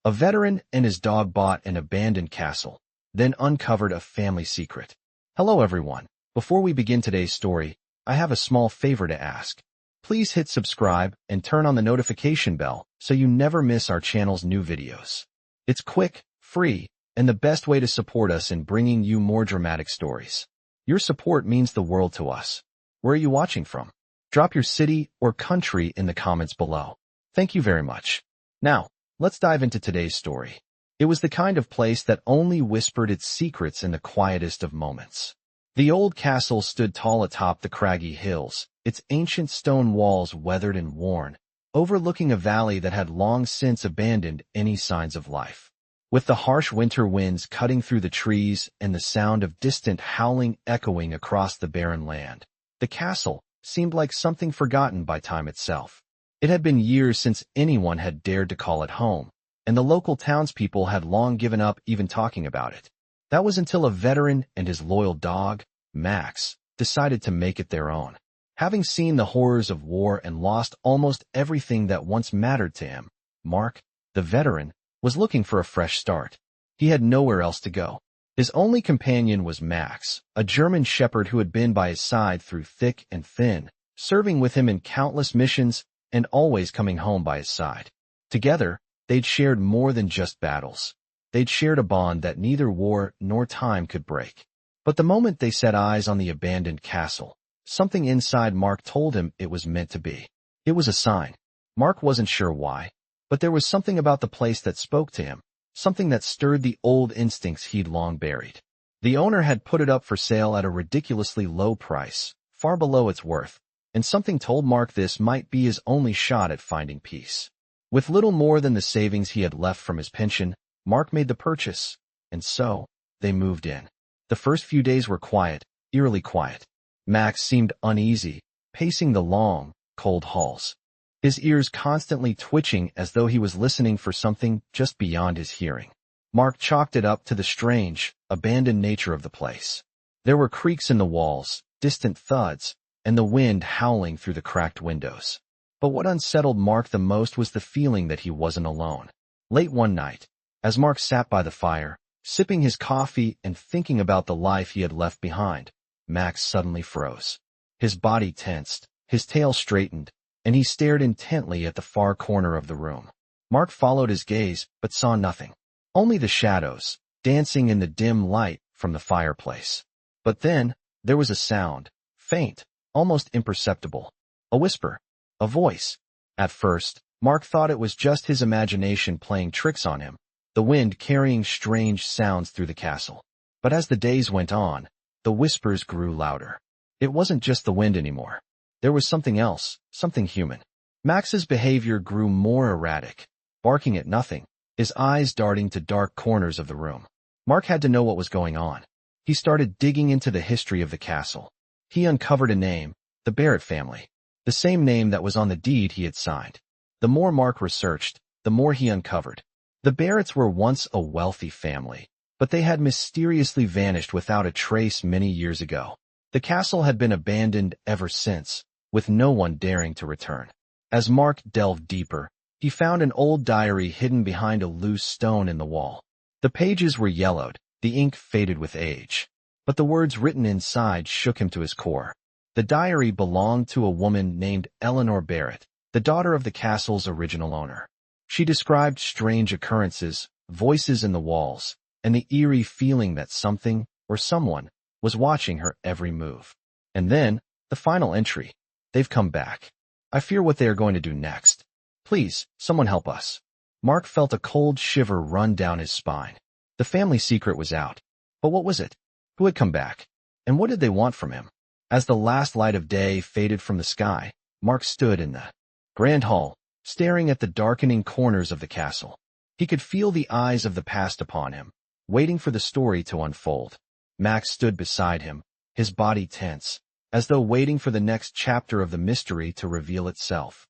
A veteran and his dog bought an abandoned castle, then uncovered a family secret. Hello everyone. Before we begin today's story, I have a small favor to ask. Please hit subscribe and turn on the notification bell so you never miss our channel's new videos. It's quick, free, and the best way to support us in bringing you more dramatic stories. Your support means the world to us. Where are you watching from? Drop your city or country in the comments below. Thank you very much. Now, let's dive into today's story. It was the kind of place that only whispered its secrets in the quietest of moments. The old castle stood tall atop the craggy hills, its ancient stone walls weathered and worn, overlooking a valley that had long since abandoned any signs of life. With the harsh winter winds cutting through the trees and the sound of distant howling echoing across the barren land, the castle seemed like something forgotten by time itself. It had been years since anyone had dared to call it home, and the local townspeople had long given up even talking about it. That was until a veteran and his loyal dog, Max, decided to make it their own. Having seen the horrors of war and lost almost everything that once mattered to him, Mark, the veteran, was looking for a fresh start. He had nowhere else to go. His only companion was Max, a German shepherd who had been by his side through thick and thin, serving with him in countless missions and always coming home by his side. Together, they'd shared more than just battles. They'd shared a bond that neither war nor time could break. But the moment they set eyes on the abandoned castle, something inside Mark told him it was meant to be. It was a sign. Mark wasn't sure why, but there was something about the place that spoke to him, something that stirred the old instincts he'd long buried. The owner had put it up for sale at a ridiculously low price, far below its worth, and something told Mark this might be his only shot at finding peace. With little more than the savings he had left from his pension, Mark made the purchase, and so they moved in. The first few days were quiet, eerily quiet. Max seemed uneasy, pacing the long, cold halls, his ears constantly twitching as though he was listening for something just beyond his hearing. Mark chalked it up to the strange, abandoned nature of the place. There were creaks in the walls, distant thuds, and the wind howling through the cracked windows. But what unsettled Mark the most was the feeling that he wasn't alone. Late one night, as Mark sat by the fire, sipping his coffee and thinking about the life he had left behind, Max suddenly froze. His body tensed, his tail straightened, and he stared intently at the far corner of the room. Mark followed his gaze, but saw nothing. Only the shadows, dancing in the dim light from the fireplace. But then, there was a sound, faint, almost imperceptible. A whisper. A voice. At first, Mark thought it was just his imagination playing tricks on him, the wind carrying strange sounds through the castle. But as the days went on, the whispers grew louder. It wasn't just the wind anymore. There was something else, something human. Max's behavior grew more erratic, barking at nothing, his eyes darting to dark corners of the room. Mark had to know what was going on. He started digging into the history of the castle. He uncovered a name, the Barrett family, the same name that was on the deed he had signed. The more Mark researched, the more he uncovered. The Barretts were once a wealthy family, but they had mysteriously vanished without a trace many years ago. The castle had been abandoned ever since, with no one daring to return. As Mark delved deeper, he found an old diary hidden behind a loose stone in the wall. The pages were yellowed, the ink faded with age, but the words written inside shook him to his core. The diary belonged to a woman named Eleanor Barrett, the daughter of the castle's original owner. She described strange occurrences, voices in the walls, and the eerie feeling that something, or someone, was watching her every move. And then, the final entry. They've come back. I fear what they are going to do next. Please, someone help us. Mark felt a cold shiver run down his spine. The family secret was out. But what was it? Who had come back? And what did they want from him? As the last light of day faded from the sky, Mark stood in the grand hall, staring at the darkening corners of the castle. He could feel the eyes of the past upon him, waiting for the story to unfold. Max stood beside him, his body tense, as though waiting for the next chapter of the mystery to reveal itself.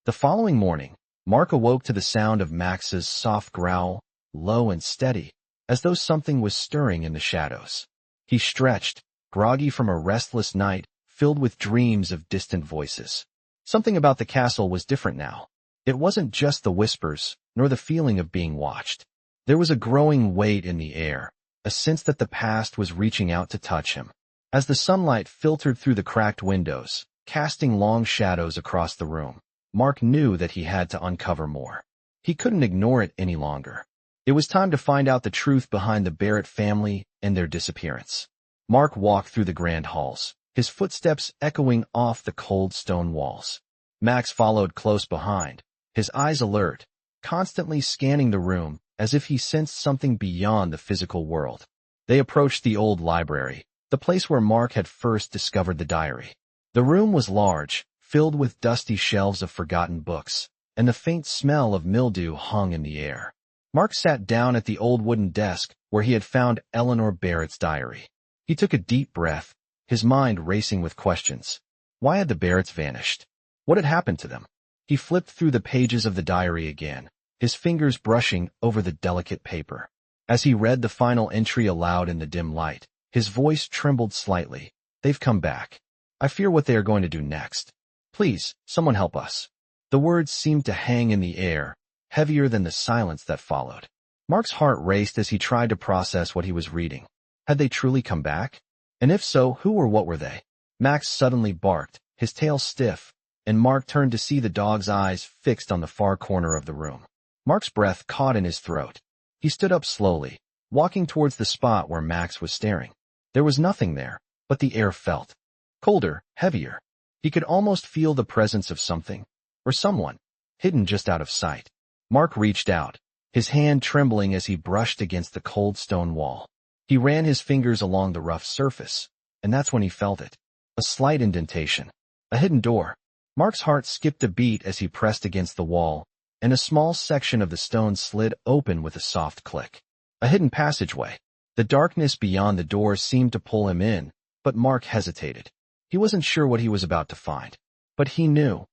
The following morning, Mark awoke to the sound of Max's soft growl, low and steady, as though something was stirring in the shadows. He stretched, groggy from a restless night, filled with dreams of distant voices. Something about the castle was different now. It wasn't just the whispers, nor the feeling of being watched. There was a growing weight in the air, a sense that the past was reaching out to touch him. As the sunlight filtered through the cracked windows, casting long shadows across the room, Mark knew that he had to uncover more. He couldn't ignore it any longer. It was time to find out the truth behind the Barrett family and their disappearance. Mark walked through the grand halls, his footsteps echoing off the cold stone walls. Max followed close behind, his eyes alert, constantly scanning the room as if he sensed something beyond the physical world. They approached the old library, the place where Mark had first discovered the diary. The room was large, filled with dusty shelves of forgotten books, and the faint smell of mildew hung in the air. Mark sat down at the old wooden desk where he had found Eleanor Barrett's diary. He took a deep breath, his mind racing with questions. Why had the Barretts vanished? What had happened to them? He flipped through the pages of the diary again, his fingers brushing over the delicate paper. As he read the final entry aloud in the dim light, his voice trembled slightly. They've come back. I fear what they are going to do next. Please, someone help us. The words seemed to hang in the air, heavier than the silence that followed. Mark's heart raced as he tried to process what he was reading. Had they truly come back? And if so, who or what were they? Max suddenly barked, his tail stiff, and Mark turned to see the dog's eyes fixed on the far corner of the room. Mark's breath caught in his throat. He stood up slowly, walking towards the spot where Max was staring. There was nothing there, but the air felt colder, heavier. He could almost feel the presence of something, or someone, hidden just out of sight. Mark reached out, his hand trembling as he brushed against the cold stone wall. He ran his fingers along the rough surface, and that's when he felt it. A slight indentation. A hidden door. Mark's heart skipped a beat as he pressed against the wall, and a small section of the stone slid open with a soft click. A hidden passageway. The darkness beyond the door seemed to pull him in, but Mark hesitated. He wasn't sure what he was about to find, but he knew,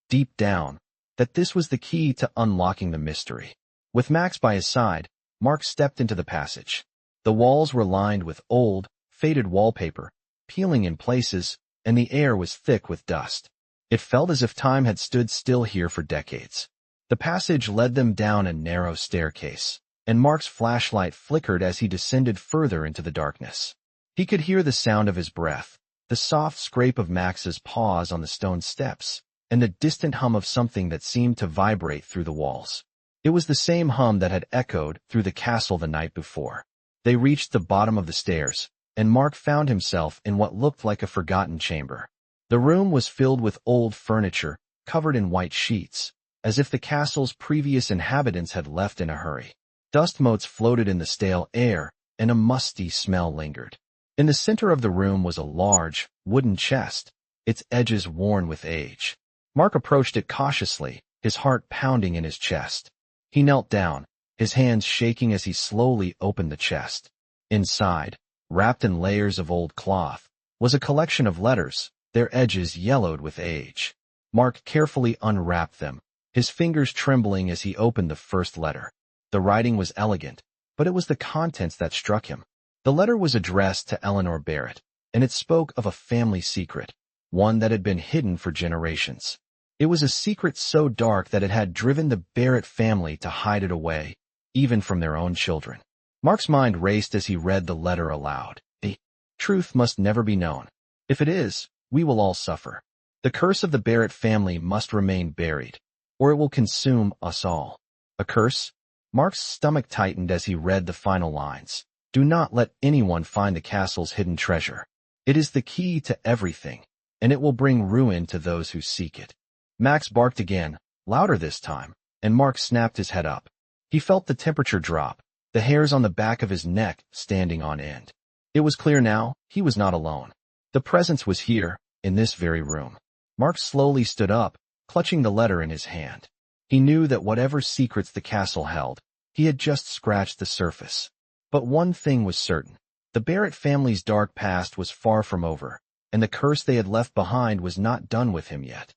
deep down, that this was the key to unlocking the mystery. With Max by his side, Mark stepped into the passage. The walls were lined with old, faded wallpaper, peeling in places, and the air was thick with dust. It felt as if time had stood still here for decades. The passage led them down a narrow staircase, and Mark's flashlight flickered as he descended further into the darkness. He could hear the sound of his breath, the soft scrape of Max's paws on the stone steps, and the distant hum of something that seemed to vibrate through the walls. It was the same hum that had echoed through the castle the night before. They reached the bottom of the stairs, and Mark found himself in what looked like a forgotten chamber. The room was filled with old furniture, covered in white sheets, as if the castle's previous inhabitants had left in a hurry. Dust motes floated in the stale air, and a musty smell lingered. In the center of the room was a large, wooden chest, its edges worn with age. Mark approached it cautiously, his heart pounding in his chest. He knelt down, his hands shaking as he slowly opened the chest. Inside, wrapped in layers of old cloth, was a collection of letters, their edges yellowed with age. Mark carefully unwrapped them, his fingers trembling as he opened the first letter. The writing was elegant, but it was the contents that struck him. The letter was addressed to Eleanor Barrett, and it spoke of a family secret, one that had been hidden for generations. It was a secret so dark that it had driven the Barrett family to hide it away, even from their own children. Mark's mind raced as he read the letter aloud. The truth must never be known. If it is, we will all suffer. The curse of the Barrett family must remain buried, or it will consume us all. A curse? Mark's stomach tightened as he read the final lines. Do not let anyone find the castle's hidden treasure. It is the key to everything, and it will bring ruin to those who seek it. Max barked again, louder this time, and Mark snapped his head up. He felt the temperature drop, the hairs on the back of his neck standing on end. It was clear now, he was not alone. The presence was here, in this very room. Mark slowly stood up, clutching the letter in his hand. He knew that whatever secrets the castle held, he had just scratched the surface. But one thing was certain. The Barrett family's dark past was far from over, and the curse they had left behind was not done with him yet.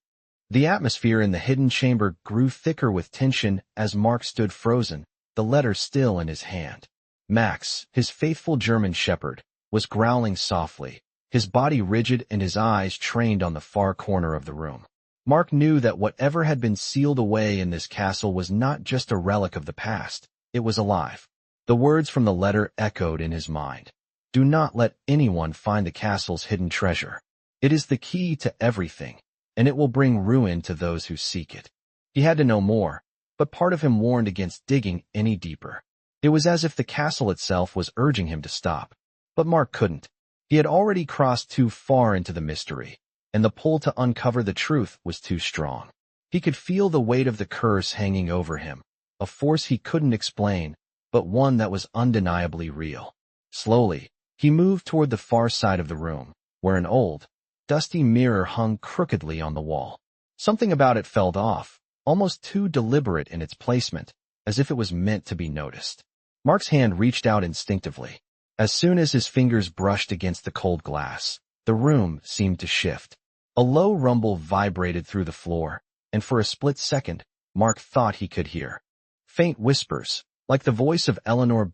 The atmosphere in the hidden chamber grew thicker with tension as Mark stood frozen, the letter still in his hand. Max, his faithful German shepherd, was growling softly, his body rigid and his eyes trained on the far corner of the room. Mark knew that whatever had been sealed away in this castle was not just a relic of the past, it was alive. The words from the letter echoed in his mind. Do not let anyone find the castle's hidden treasure. It is the key to everything, and it will bring ruin to those who seek it. He had to know more, but part of him warned against digging any deeper. It was as if the castle itself was urging him to stop. But Mark couldn't. He had already crossed too far into the mystery, and the pull to uncover the truth was too strong. He could feel the weight of the curse hanging over him, a force he couldn't explain, but one that was undeniably real. Slowly, he moved toward the far side of the room, where an old, dusty mirror hung crookedly on the wall. Something about it felt off, almost too deliberate in its placement, as if it was meant to be noticed. Mark's hand reached out instinctively. As soon as his fingers brushed against the cold glass, the room seemed to shift. A low rumble vibrated through the floor, and for a split second, Mark thought he could hear faint whispers, like the voice of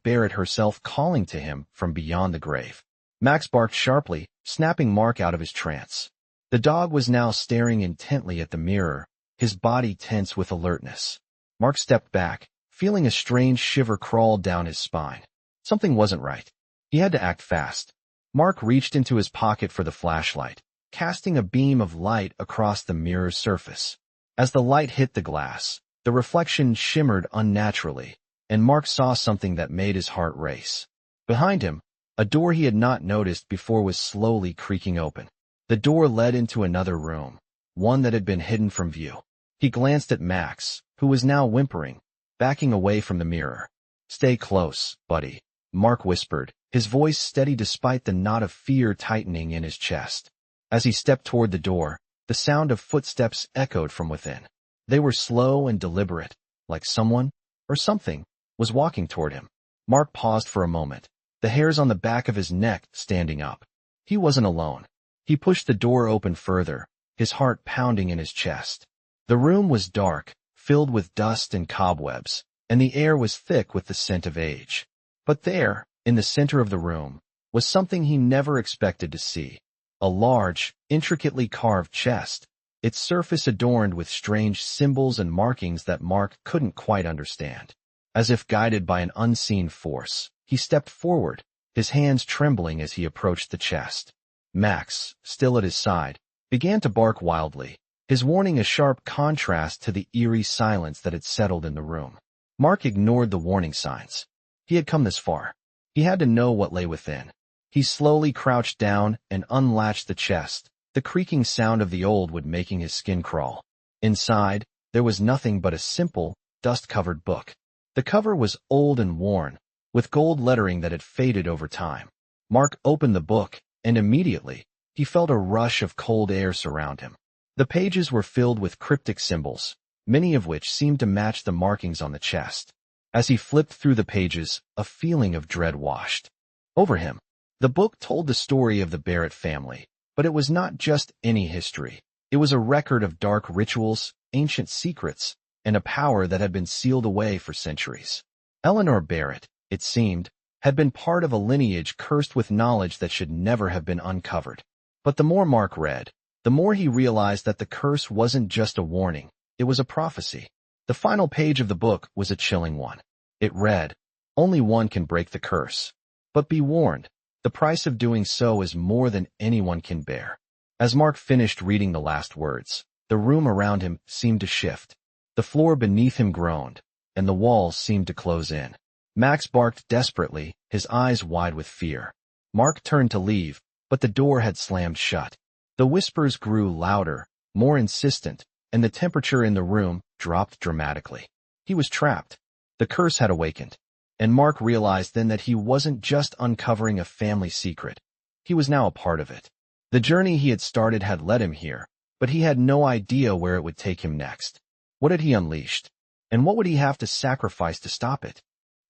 Barrett herself calling to him from beyond the grave. Max barked sharply, snapping Mark out of his trance. The dog was now staring intently at the mirror, his body tense with alertness. Mark stepped back, feeling a strange shiver crawl down his spine. Something wasn't right. He had to act fast. Mark reached into his pocket for the flashlight, casting a beam of light across the mirror's surface. As the light hit the glass, the reflection shimmered unnaturally, and Mark saw something that made his heart race. Behind him, a door he had not noticed before was slowly creaking open. The door led into another room, one that had been hidden from view. He glanced at Max, who was now whimpering, backing away from the mirror. Stay close, buddy, Mark whispered, his voice steady despite the knot of fear tightening in his chest. As he stepped toward the door, the sound of footsteps echoed from within. They were slow and deliberate, like someone, or something, was walking toward him. Mark paused for a moment, the hairs on the back of his neck standing up. He wasn't alone. He pushed the door open further, his heart pounding in his chest. The room was dark, filled with dust and cobwebs, and the air was thick with the scent of age. But there, in the center of the room, was something he never expected to see. A large, intricately carved chest, its surface adorned with strange symbols and markings that Mark couldn't quite understand. As if guided by an unseen force, he stepped forward, his hands trembling as he approached the chest. Max, still at his side, began to bark wildly, his warning a sharp contrast to the eerie silence that had settled in the room. Mark ignored the warning signs. He had come this far. He had to know what lay within. He slowly crouched down and unlatched the chest, the creaking sound of the old wood making his skin crawl. Inside, there was nothing but a simple, dust-covered book. The cover was old and worn, with gold lettering that had faded over time. Mark opened the book, and immediately, he felt a rush of cold air surround him. The pages were filled with cryptic symbols, many of which seemed to match the markings on the chest. As he flipped through the pages, a feeling of dread washed over him. The book told the story of the Barrett family, but it was not just any history. It was a record of dark rituals, ancient secrets, and a power that had been sealed away for centuries. Barrett, it seemed, had been part of a lineage cursed with knowledge that should never have been uncovered. But the more Mark read, the more he realized that the curse wasn't just a warning, it was a prophecy. The final page of the book was a chilling one. It read, "Only one can break the curse. But be warned, the price of doing so is more than anyone can bear." As Mark finished reading the last words, the room around him seemed to shift. The floor beneath him groaned, and the walls seemed to close in. Max barked desperately, his eyes wide with fear. Mark turned to leave, but the door had slammed shut. The whispers grew louder, more insistent, and the temperature in the room dropped dramatically. He was trapped. The curse had awakened, and Mark realized then that he wasn't just uncovering a family secret. He was now a part of it. The journey he had started had led him here, but he had no idea where it would take him next. What had he unleashed? And what would he have to sacrifice to stop it?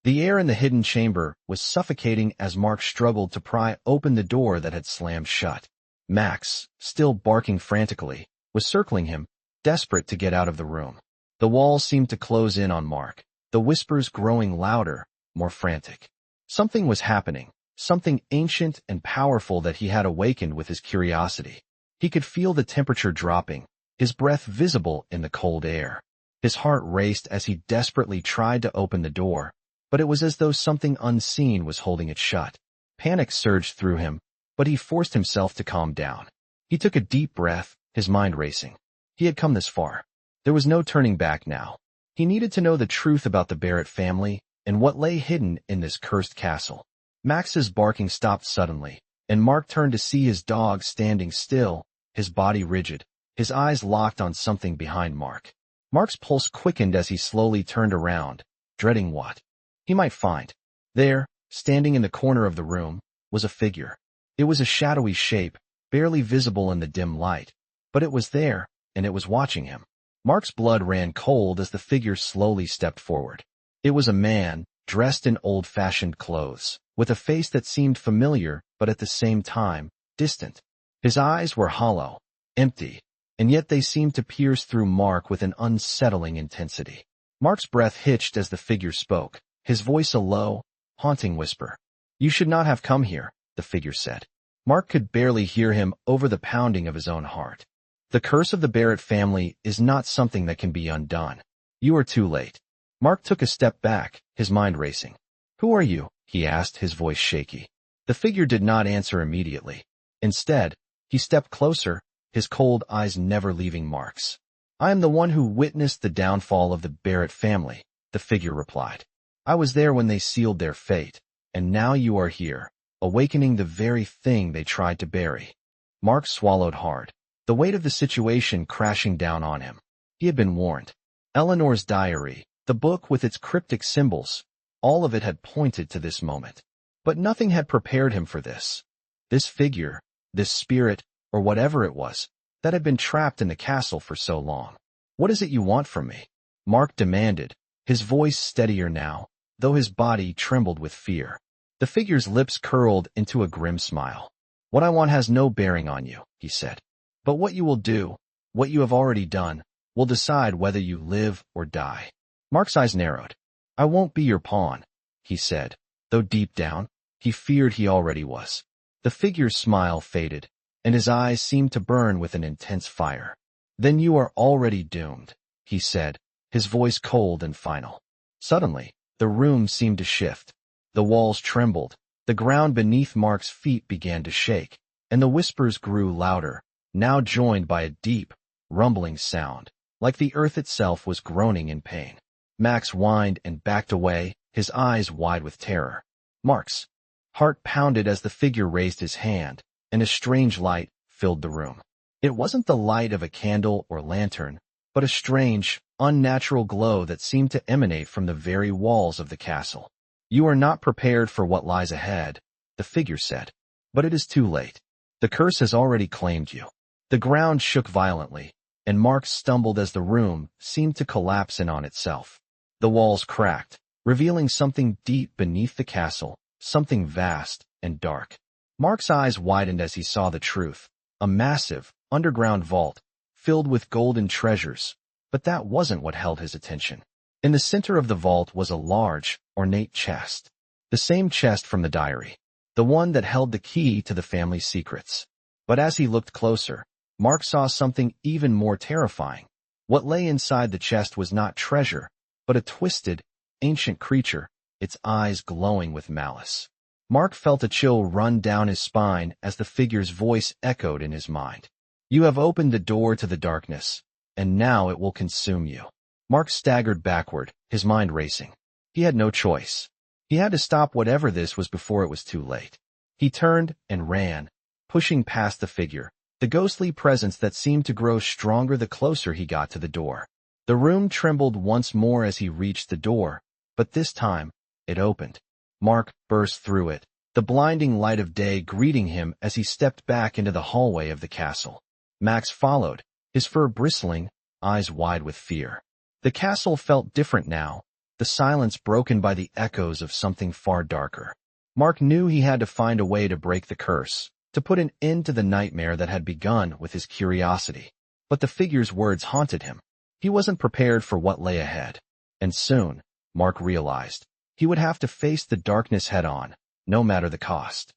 The air in the hidden chamber was suffocating as Mark struggled to pry open the door that had slammed shut. Max, still barking frantically, was circling him, desperate to get out of the room. The walls seemed to close in on Mark, the whispers growing louder, more frantic. Something was happening, something ancient and powerful that he had awakened with his curiosity. He could feel the temperature dropping, his breath visible in the cold air. His heart raced as he desperately tried to open the door, but it was as though something unseen was holding it shut. Panic surged through him, but he forced himself to calm down. He took a deep breath, his mind racing. He had come this far. There was no turning back now. He needed to know the truth about the Barrett family and what lay hidden in this cursed castle. Max's barking stopped suddenly, and Mark turned to see his dog standing still, his body rigid, his eyes locked on something behind Mark. Mark's pulse quickened as he slowly turned around, dreading what he might find. There, standing in the corner of the room, was a figure. It was a shadowy shape, barely visible in the dim light, but it was there, and it was watching him. Mark's blood ran cold as the figure slowly stepped forward. It was a man, dressed in old-fashioned clothes, with a face that seemed familiar but at the same time, distant. His eyes were hollow, empty, and yet they seemed to pierce through Mark with an unsettling intensity. Mark's breath hitched as the figure spoke, his voice a low, haunting whisper. "You should not have come here," the figure said. Mark could barely hear him over the pounding of his own heart. "The curse of the Barrett family is not something that can be undone. You are too late." Mark took a step back, his mind racing. "Who are you?" he asked, his voice shaky. The figure did not answer immediately. Instead, he stepped closer, his cold eyes never leaving Mark's. "I am the one who witnessed the downfall of the Barrett family," the figure replied. "I was there when they sealed their fate, and now you are here, awakening the very thing they tried to bury." Mark swallowed hard, the weight of the situation crashing down on him. He had been warned. Eleanor's diary, the book with its cryptic symbols, all of it had pointed to this moment. But nothing had prepared him for this. This figure, this spirit, or whatever it was, that had been trapped in the castle for so long. "What is it you want from me?" Mark demanded, his voice steadier now, though his body trembled with fear. The figure's lips curled into a grim smile. "What I want has no bearing on you," he said. "But what you will do, what you have already done, will decide whether you live or die." Mark's eyes narrowed. "I won't be your pawn," he said, though deep down, he feared he already was. The figure's smile faded, and his eyes seemed to burn with an intense fire. "Then you are already doomed," he said, his voice cold and final. Suddenly, the room seemed to shift. The walls trembled, the ground beneath Mark's feet began to shake, and the whispers grew louder, now joined by a deep, rumbling sound, like the earth itself was groaning in pain. Max whined and backed away, his eyes wide with terror. Mark's heart pounded as the figure raised his hand, and a strange light filled the room. It wasn't the light of a candle or lantern, but a strange, unnatural glow that seemed to emanate from the very walls of the castle. "You are not prepared for what lies ahead," the figure said. "But it is too late. The curse has already claimed you." The ground shook violently, and Mark stumbled as the room seemed to collapse in on itself. The walls cracked, revealing something deep beneath the castle, something vast and dark. Mark's eyes widened as he saw the truth, a massive, underground vault, filled with golden treasures, but that wasn't what held his attention. In the center of the vault was a large, ornate chest, the same chest from the diary, the one that held the key to the family's secrets. But as he looked closer, Mark saw something even more terrifying. What lay inside the chest was not treasure, but a twisted, ancient creature, its eyes glowing with malice. Mark felt a chill run down his spine as the figure's voice echoed in his mind. "You have opened the door to the darkness, and now it will consume you." Mark staggered backward, his mind racing. He had no choice. He had to stop whatever this was before it was too late. He turned and ran, pushing past the figure, the ghostly presence that seemed to grow stronger the closer he got to the door. The room trembled once more as he reached the door, but this time, it opened. Mark burst through it, the blinding light of day greeting him as he stepped back into the hallway of the castle. Max followed, his fur bristling, eyes wide with fear. The castle felt different now, the silence broken by the echoes of something far darker. Mark knew he had to find a way to break the curse, to put an end to the nightmare that had begun with his curiosity. But the figure's words haunted him. He wasn't prepared for what lay ahead. And soon, Mark realized, he would have to face the darkness head-on, no matter the cost.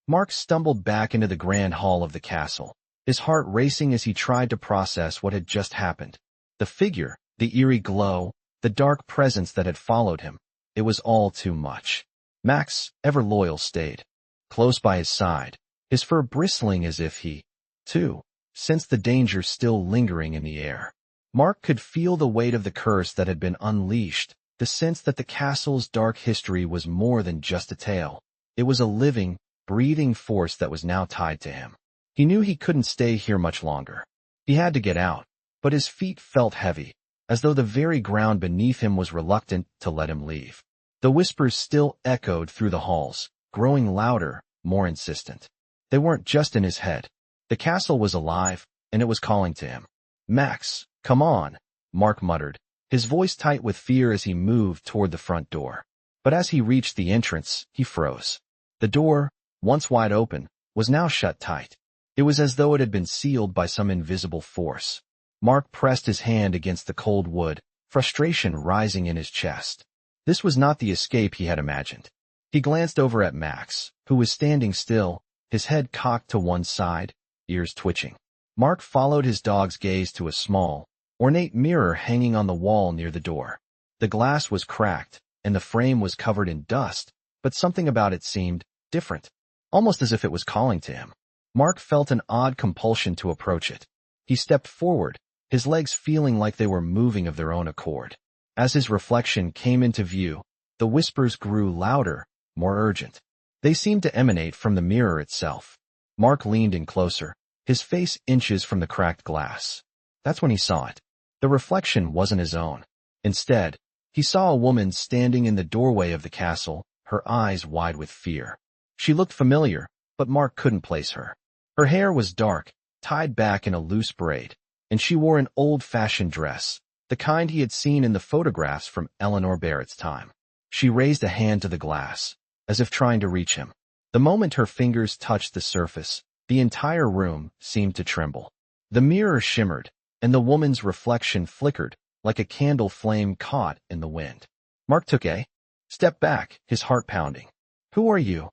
Mark stumbled back into the grand hall of the castle, his heart racing as he tried to process what had just happened. The figure, the eerie glow, the dark presence that had followed him. It was all too much. Max, ever loyal, stayed close by his side, his fur bristling as if he, too, sensed the danger still lingering in the air. Mark could feel the weight of the curse that had been unleashed, the sense that the castle's dark history was more than just a tale. It was a living, breathing force that was now tied to him. He knew he couldn't stay here much longer. He had to get out, but his feet felt heavy, as though the very ground beneath him was reluctant to let him leave. The whispers still echoed through the halls, growing louder, more insistent. They weren't just in his head. The castle was alive, and it was calling to him. "Max, come on," Mark muttered, his voice tight with fear as he moved toward the front door. But as he reached the entrance, he froze. The door, once wide open, was now shut tight. It was as though it had been sealed by some invisible force. Mark pressed his hand against the cold wood, frustration rising in his chest. This was not the escape he had imagined. He glanced over at Max, who was standing still, his head cocked to one side, ears twitching. Mark followed his dog's gaze to a small, ornate mirror hanging on the wall near the door. The glass was cracked, and the frame was covered in dust, but something about it seemed different, almost as if it was calling to him. Mark felt an odd compulsion to approach it. He stepped forward, his legs feeling like they were moving of their own accord. As his reflection came into view, the whispers grew louder, more urgent. They seemed to emanate from the mirror itself. Mark leaned in closer, his face inches from the cracked glass. That's when he saw it. The reflection wasn't his own. Instead, he saw a woman standing in the doorway of the castle, her eyes wide with fear. She looked familiar, but Mark couldn't place her. Her hair was dark, tied back in a loose braid, and she wore an old-fashioned dress, the kind he had seen in the photographs from Eleanor Barrett's time. She raised a hand to the glass, as if trying to reach him. The moment her fingers touched the surface, the entire room seemed to tremble. The mirror shimmered, and the woman's reflection flickered, like a candle flame caught in the wind. Mark took a step back, his heart pounding. "Who are you?"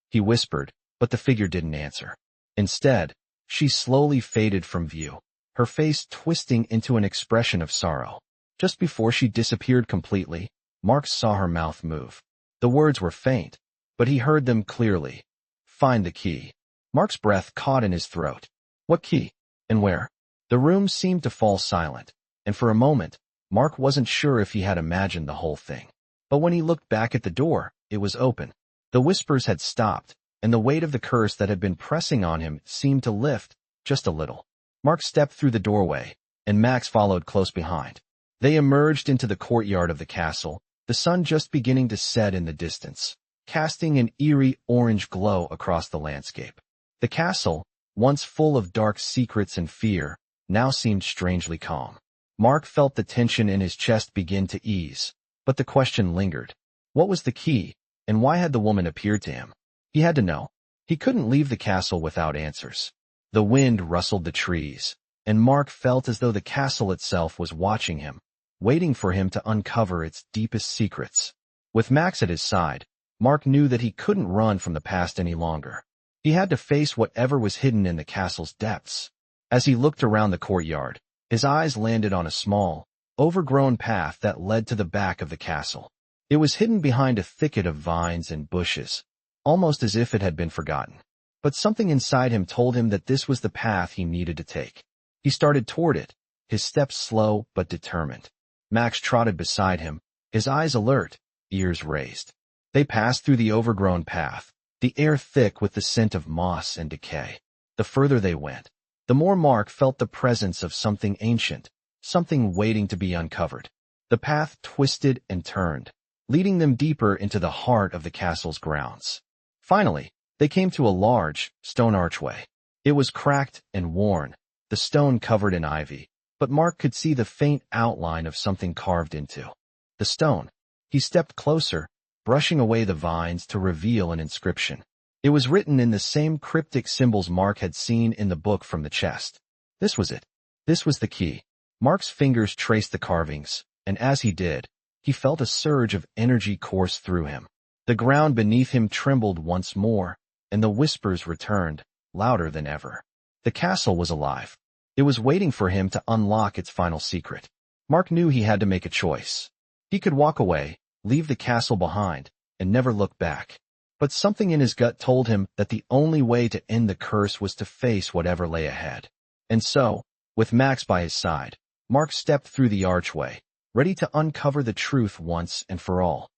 he whispered, but the figure didn't answer. Instead, she slowly faded from view, her face twisting into an expression of sorrow. Just before she disappeared completely, Mark saw her mouth move. The words were faint, but he heard them clearly. "Find the key." Mark's breath caught in his throat. What key? And where? The room seemed to fall silent, and for a moment, Mark wasn't sure if he had imagined the whole thing. But when he looked back at the door, it was open. The whispers had stopped, and the weight of the curse that had been pressing on him seemed to lift, just a little. Mark stepped through the doorway, and Max followed close behind. They emerged into the courtyard of the castle, the sun just beginning to set in the distance, casting an eerie orange glow across the landscape. The castle, once full of dark secrets and fear, now seemed strangely calm. Mark felt the tension in his chest begin to ease, but the question lingered. What was the key, and why had the woman appeared to him? He had to know. He couldn't leave the castle without answers. The wind rustled the trees, and Mark felt as though the castle itself was watching him, waiting for him to uncover its deepest secrets. With Max at his side, Mark knew that he couldn't run from the past any longer. He had to face whatever was hidden in the castle's depths. As he looked around the courtyard, his eyes landed on a small, overgrown path that led to the back of the castle. It was hidden behind a thicket of vines and bushes, almost as if it had been forgotten. But something inside him told him that this was the path he needed to take. He started toward it, his steps slow but determined. Max trotted beside him, his eyes alert, ears raised. They passed through the overgrown path, the air thick with the scent of moss and decay. The further they went, the more Mark felt the presence of something ancient, something waiting to be uncovered. The path twisted and turned, leading them deeper into the heart of the castle's grounds. Finally, they came to a large, stone archway. It was cracked and worn, the stone covered in ivy, but Mark could see the faint outline of something carved into the stone. He stepped closer, brushing away the vines to reveal an inscription. It was written in the same cryptic symbols Mark had seen in the book from the chest. This was it. This was the key. Mark's fingers traced the carvings, and as he did, he felt a surge of energy course through him. The ground beneath him trembled once more, and the whispers returned, louder than ever. The castle was alive. It was waiting for him to unlock its final secret. Mark knew he had to make a choice. He could walk away, leave the castle behind, and never look back. But something in his gut told him that the only way to end the curse was to face whatever lay ahead. And so, with Max by his side, Mark stepped through the archway, ready to uncover the truth once and for all.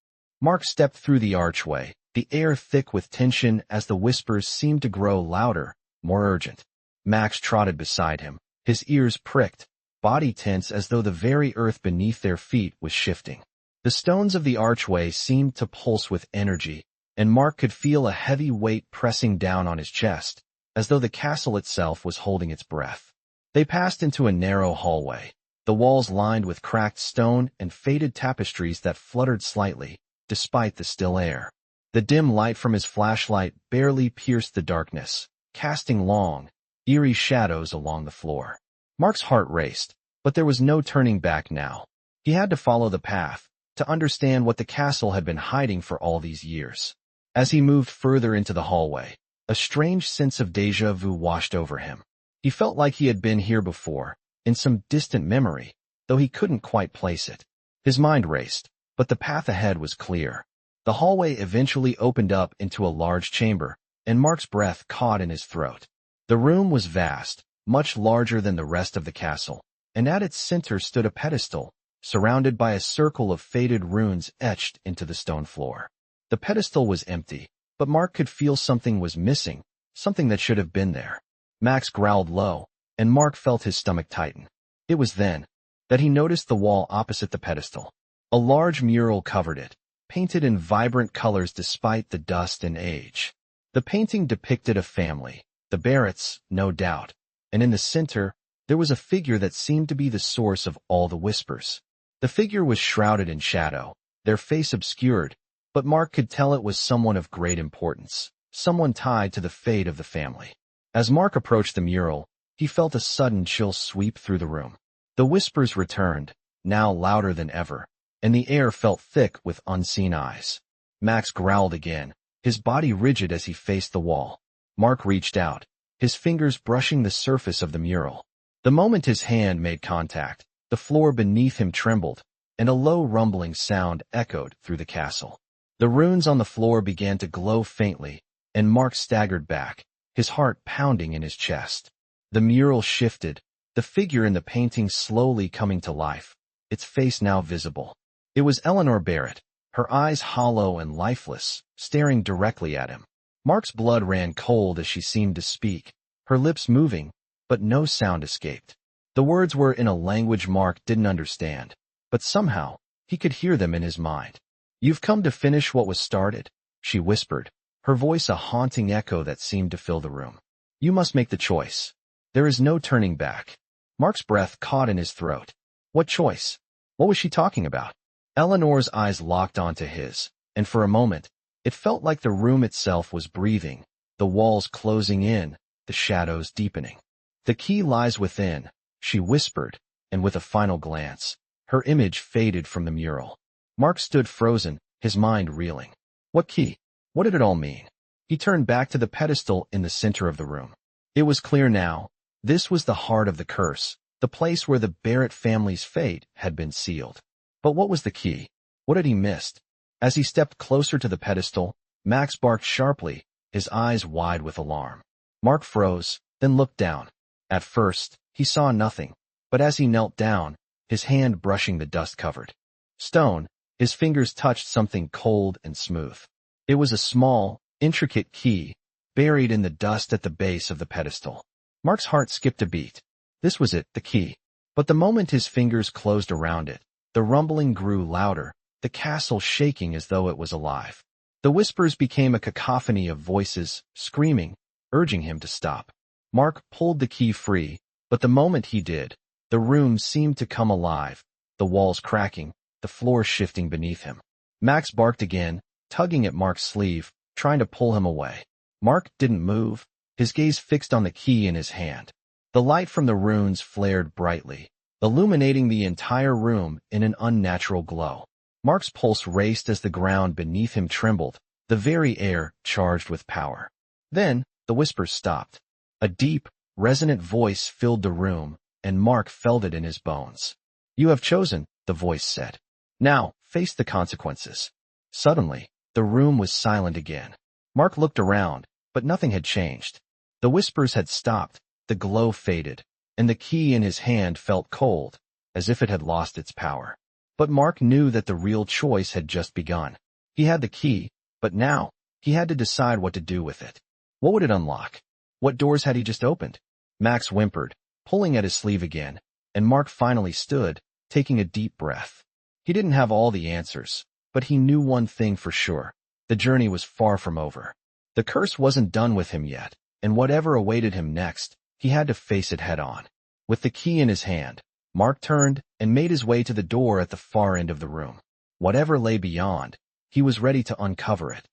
Mark stepped through the archway, the air thick with tension as the whispers seemed to grow louder, more urgent. Max trotted beside him, his ears pricked, body tense as though the very earth beneath their feet was shifting. The stones of the archway seemed to pulse with energy, and Mark could feel a heavy weight pressing down on his chest, as though the castle itself was holding its breath. They passed into a narrow hallway, the walls lined with cracked stone and faded tapestries that fluttered slightly, despite the still air. The dim light from his flashlight barely pierced the darkness, casting long, eerie shadows along the floor. Mark's heart raced, but there was no turning back now. He had to follow the path, to understand what the castle had been hiding for all these years. As he moved further into the hallway, a strange sense of déjà vu washed over him. He felt like he had been here before, in some distant memory, though he couldn't quite place it. His mind raced, but the path ahead was clear. The hallway eventually opened up into a large chamber, and Mark's breath caught in his throat. The room was vast, much larger than the rest of the castle, and at its center stood a pedestal, surrounded by a circle of faded runes etched into the stone floor. The pedestal was empty, but Mark could feel something was missing, something that should have been there. Max growled low, and Mark felt his stomach tighten. It was then that he noticed the wall opposite the pedestal. A large mural covered it, painted in vibrant colors despite the dust and age. The painting depicted a family, the Barretts, no doubt, and in the center, there was a figure that seemed to be the source of all the whispers. The figure was shrouded in shadow, their face obscured, but Mark could tell it was someone of great importance, someone tied to the fate of the family. As Mark approached the mural, he felt a sudden chill sweep through the room. The whispers returned, now louder than ever, and the air felt thick with unseen eyes. Max growled again, his body rigid as he faced the wall. Mark reached out, his fingers brushing the surface of the mural. The moment his hand made contact, the floor beneath him trembled, and a low rumbling sound echoed through the castle. The runes on the floor began to glow faintly, and Mark staggered back, his heart pounding in his chest. The mural shifted, the figure in the painting slowly coming to life, its face now visible. It was Eleanor Barrett, her eyes hollow and lifeless, staring directly at him. Mark's blood ran cold as she seemed to speak, her lips moving, but no sound escaped. The words were in a language Mark didn't understand, but somehow, he could hear them in his mind. "You've come to finish what was started," she whispered, her voice a haunting echo that seemed to fill the room. "You must make the choice. There is no turning back." Mark's breath caught in his throat. What choice? What was she talking about? Eleanor's eyes locked onto his, and for a moment, it felt like the room itself was breathing, the walls closing in, the shadows deepening. "The key lies within," she whispered, and with a final glance, her image faded from the mural. Mark stood frozen, his mind reeling. What key? What did it all mean? He turned back to the pedestal in the center of the room. It was clear now. This was the heart of the curse, the place where the Barrett family's fate had been sealed. But what was the key? What had he missed? As he stepped closer to the pedestal, Max barked sharply, his eyes wide with alarm. Mark froze, then looked down. At first, he saw nothing, but as he knelt down, his hand brushing the dust-covered stone, his fingers touched something cold and smooth. It was a small, intricate key, buried in the dust at the base of the pedestal. Mark's heart skipped a beat. This was it, the key. But the moment his fingers closed around it, the rumbling grew louder, the castle shaking as though it was alive. The whispers became a cacophony of voices, screaming, urging him to stop. Mark pulled the key free, but the moment he did, the room seemed to come alive, the walls cracking, the floor shifting beneath him. Max barked again, tugging at Mark's sleeve, trying to pull him away. Mark didn't move, his gaze fixed on the key in his hand. The light from the runes flared brightly, illuminating the entire room in an unnatural glow. Mark's pulse raced as the ground beneath him trembled, the very air charged with power. Then, the whispers stopped. A deep, resonant voice filled the room, and Mark felt it in his bones. "You have chosen," the voice said. "Now, face the consequences." Suddenly, the room was silent again. Mark looked around, but nothing had changed. The whispers had stopped, the glow faded, and the key in his hand felt cold, as if it had lost its power. But Mark knew that the real choice had just begun. He had the key, but now, he had to decide what to do with it. What would it unlock? What doors had he just opened? Max whimpered, pulling at his sleeve again, and Mark finally stood, taking a deep breath. He didn't have all the answers, but he knew one thing for sure. The journey was far from over. The curse wasn't done with him yet, and whatever awaited him next, he had to face it head on. With the key in his hand, Mark turned and made his way to the door at the far end of the room. Whatever lay beyond, he was ready to uncover it.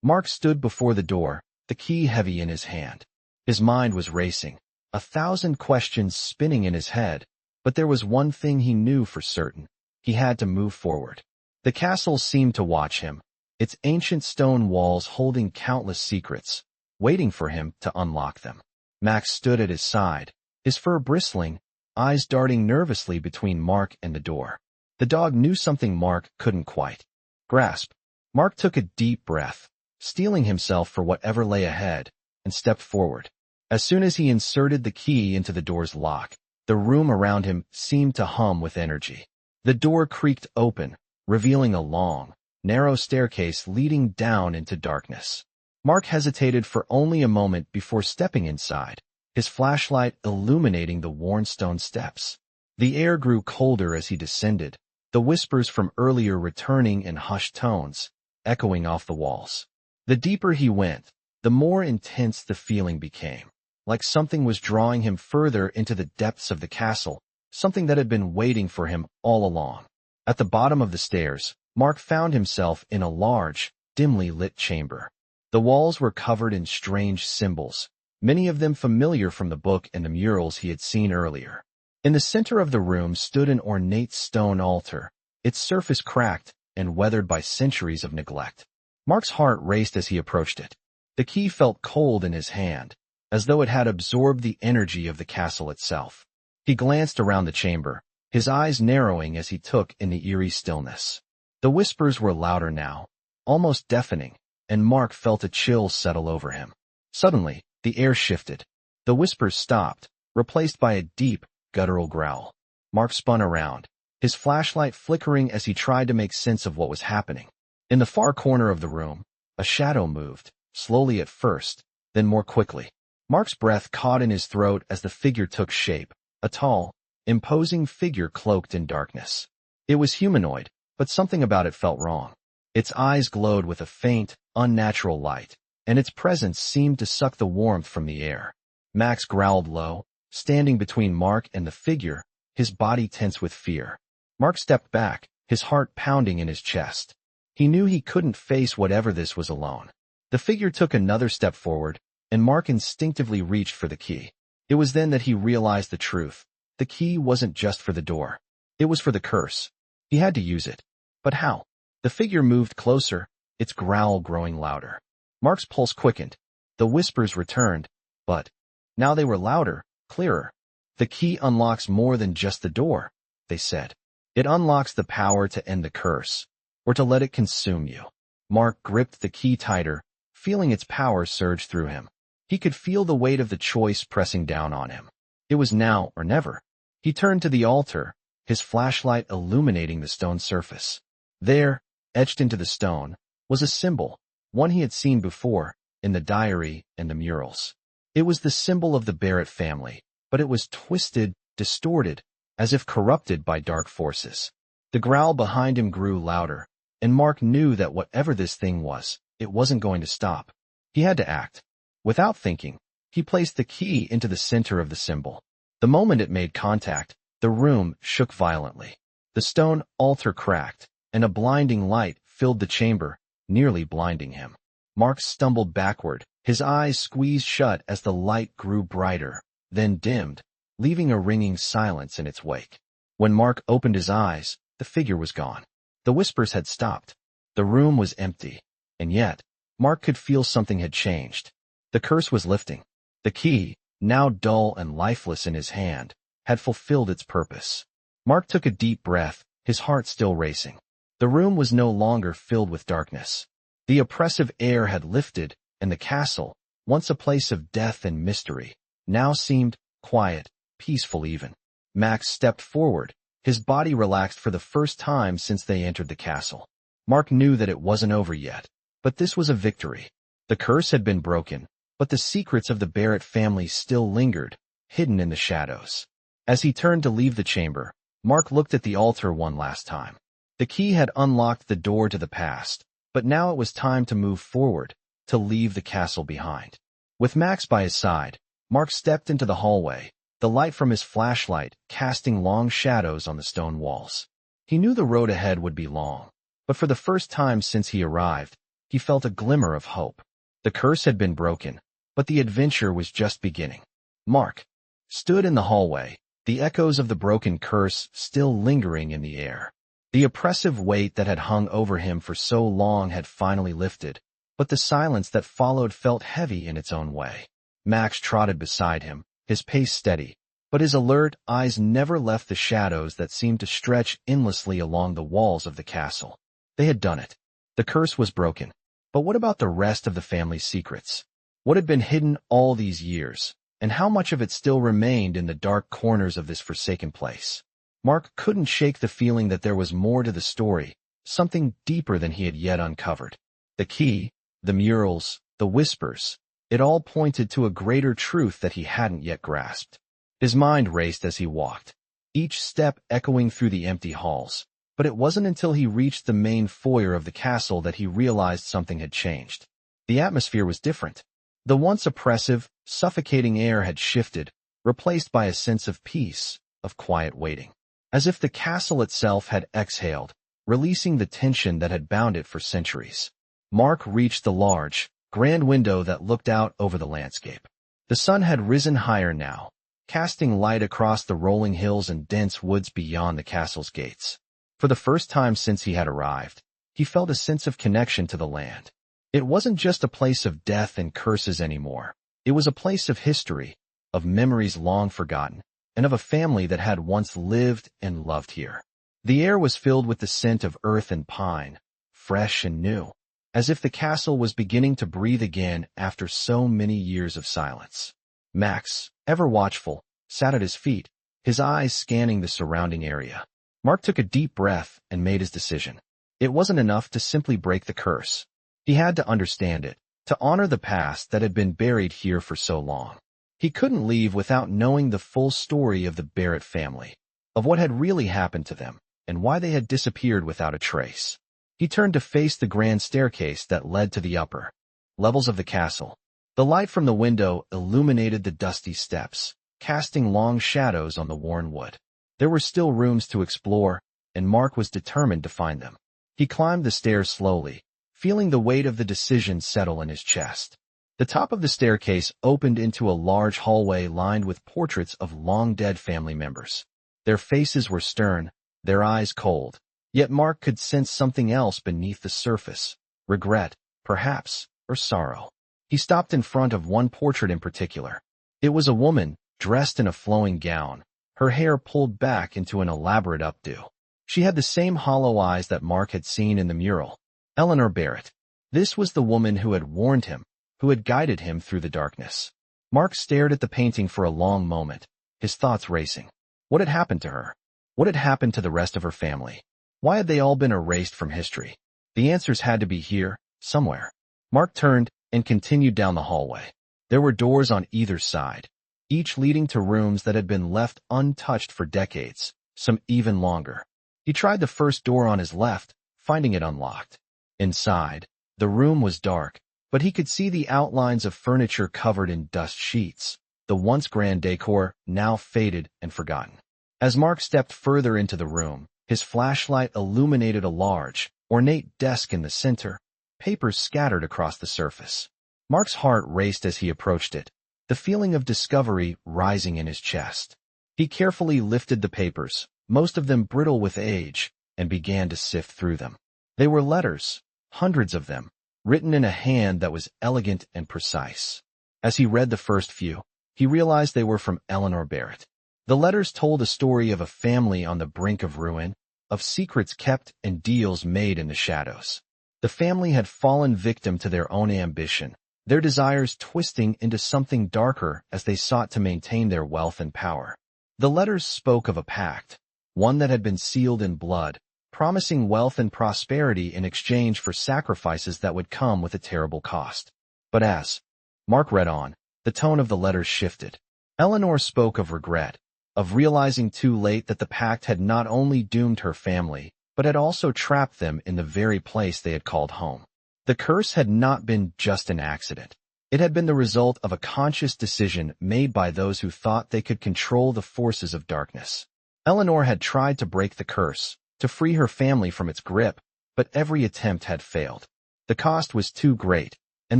Mark stood before the door, the key heavy in his hand. His mind was racing, 1,000 questions spinning in his head, but there was one thing he knew for certain. He had to move forward. The castle seemed to watch him, its ancient stone walls holding countless secrets, waiting for him to unlock them. Max stood at his side, his fur bristling, eyes darting nervously between Mark and the door. The dog knew something Mark couldn't quite grasp. Mark took a deep breath, steeling himself for whatever lay ahead, and stepped forward. As soon as he inserted the key into the door's lock, the room around him seemed to hum with energy. The door creaked open, revealing a long, narrow staircase leading down into darkness. Mark hesitated for only a moment before stepping inside, his flashlight illuminating the worn stone steps. The air grew colder as he descended, the whispers from earlier returning in hushed tones, echoing off the walls. The deeper he went, the more intense the feeling became, like something was drawing him further into the depths of the castle, something that had been waiting for him all along. At the bottom of the stairs, Mark found himself in a large, dimly lit chamber. The walls were covered in strange symbols, many of them familiar from the book and the murals he had seen earlier. In the center of the room stood an ornate stone altar, its surface cracked and weathered by centuries of neglect. Mark's heart raced as he approached it. The key felt cold in his hand, as though it had absorbed the energy of the castle itself. He glanced around the chamber, his eyes narrowing as he took in the eerie stillness. The whispers were louder now, almost deafening, and Mark felt a chill settle over him. Suddenly, the air shifted. The whispers stopped, replaced by a deep, guttural growl. Mark spun around, his flashlight flickering as he tried to make sense of what was happening. In the far corner of the room, a shadow moved, slowly at first, then more quickly. Mark's breath caught in his throat as the figure took shape, a tall, imposing figure cloaked in darkness. It was humanoid, but something about it felt wrong. Its eyes glowed with a faint, unnatural light, and its presence seemed to suck the warmth from the air. Max growled low, standing between Mark and the figure, his body tense with fear. Mark stepped back, his heart pounding in his chest. He knew he couldn't face whatever this was alone. The figure took another step forward, and Mark instinctively reached for the key. It was then that he realized the truth. The key wasn't just for the door. It was for the curse. He had to use it. But how? The figure moved closer, its growl growing louder. Mark's pulse quickened. The whispers returned, but now they were louder, clearer. The key unlocks more than just the door, they said. It unlocks the power to end the curse, or to let it consume you. Mark gripped the key tighter, feeling its power surge through him. He could feel the weight of the choice pressing down on him. It was now or never. He turned to the altar, his flashlight illuminating the stone surface. There, etched into the stone, was a symbol, one he had seen before, in the diary and the murals. It was the symbol of the Barrett family, but it was twisted, distorted, as if corrupted by dark forces. The growl behind him grew louder, and Mark knew that whatever this thing was, it wasn't going to stop. He had to act. Without thinking, he placed the key into the center of the symbol. The moment it made contact, the room shook violently. The stone altar cracked, and a blinding light filled the chamber, nearly blinding him. Mark stumbled backward, his eyes squeezed shut as the light grew brighter, then dimmed, leaving a ringing silence in its wake. When Mark opened his eyes, the figure was gone. The whispers had stopped. The room was empty, and yet, Mark could feel something had changed. The curse was lifting. The key, now dull and lifeless in his hand, had fulfilled its purpose. Mark took a deep breath, his heart still racing. The room was no longer filled with darkness. The oppressive air had lifted, and the castle, once a place of death and mystery, now seemed quiet, peaceful even. Max stepped forward, his body relaxed for the first time since they entered the castle. Mark knew that it wasn't over yet, but this was a victory. The curse had been broken, but the secrets of the Barrett family still lingered, hidden in the shadows. As he turned to leave the chamber, Mark looked at the altar one last time. The key had unlocked the door to the past, but now it was time to move forward, to leave the castle behind. With Max by his side, Mark stepped into the hallway, the light from his flashlight casting long shadows on the stone walls. He knew the road ahead would be long, but for the first time since he arrived, he felt a glimmer of hope. The curse had been broken, but the adventure was just beginning. Mark stood in the hallway, the echoes of the broken curse still lingering in the air. The oppressive weight that had hung over him for so long had finally lifted, but the silence that followed felt heavy in its own way. Max trotted beside him, his pace steady, but his alert eyes never left the shadows that seemed to stretch endlessly along the walls of the castle. They had done it. The curse was broken. But what about the rest of the family's secrets? What had been hidden all these years, and how much of it still remained in the dark corners of this forsaken place? Mark couldn't shake the feeling that there was more to the story, something deeper than he had yet uncovered. The key, the murals, the whispers, it all pointed to a greater truth that he hadn't yet grasped. His mind raced as he walked, each step echoing through the empty halls, but it wasn't until he reached the main foyer of the castle that he realized something had changed. The atmosphere was different. The once oppressive, suffocating air had shifted, replaced by a sense of peace, of quiet waiting. As if the castle itself had exhaled, releasing the tension that had bound it for centuries. Mark reached the large, grand window that looked out over the landscape. The sun had risen higher now, casting light across the rolling hills and dense woods beyond the castle's gates. For the first time since he had arrived, he felt a sense of connection to the land. It wasn't just a place of death and curses anymore. It was a place of history, of memories long forgotten, and of a family that had once lived and loved here. The air was filled with the scent of earth and pine, fresh and new, as if the castle was beginning to breathe again after so many years of silence. Max, ever watchful, sat at his feet, his eyes scanning the surrounding area. Mark took a deep breath and made his decision. It wasn't enough to simply break the curse. He had to understand it, to honor the past that had been buried here for so long. He couldn't leave without knowing the full story of the Barrett family, of what had really happened to them, and why they had disappeared without a trace. He turned to face the grand staircase that led to the upper levels of the castle. The light from the window illuminated the dusty steps, casting long shadows on the worn wood. There were still rooms to explore, and Mark was determined to find them. He climbed the stairs slowly, feeling the weight of the decision settle in his chest. The top of the staircase opened into a large hallway lined with portraits of long-dead family members. Their faces were stern, their eyes cold, yet Mark could sense something else beneath the surface, regret, perhaps, or sorrow. He stopped in front of one portrait in particular. It was a woman, dressed in a flowing gown, her hair pulled back into an elaborate updo. She had the same hollow eyes that Mark had seen in the mural. Eleanor Barrett. This was the woman who had warned him, who had guided him through the darkness. Mark stared at the painting for a long moment, his thoughts racing. What had happened to her? What had happened to the rest of her family? Why had they all been erased from history? The answers had to be here, somewhere. Mark turned and continued down the hallway. There were doors on either side, each leading to rooms that had been left untouched for decades, some even longer. He tried the first door on his left, finding it unlocked. Inside, the room was dark, but he could see the outlines of furniture covered in dust sheets, the once grand decor now faded and forgotten. As Mark stepped further into the room, his flashlight illuminated a large, ornate desk in the center, papers scattered across the surface. Mark's heart raced as he approached it, the feeling of discovery rising in his chest. He carefully lifted the papers, most of them brittle with age, and began to sift through them. They were letters, hundreds of them, written in a hand that was elegant and precise. As he read the first few, he realized they were from Eleanor Barrett. The letters told a story of a family on the brink of ruin, of secrets kept and deals made in the shadows. The family had fallen victim to their own ambition, their desires twisting into something darker as they sought to maintain their wealth and power. The letters spoke of a pact, one that had been sealed in blood, promising wealth and prosperity in exchange for sacrifices that would come with a terrible cost. But as Mark read on, the tone of the letters shifted. Eleanor spoke of regret, of realizing too late that the pact had not only doomed her family, but had also trapped them in the very place they had called home. The curse had not been just an accident. It had been the result of a conscious decision made by those who thought they could control the forces of darkness. Eleanor had tried to break the curse, to free her family from its grip, but every attempt had failed. The cost was too great, and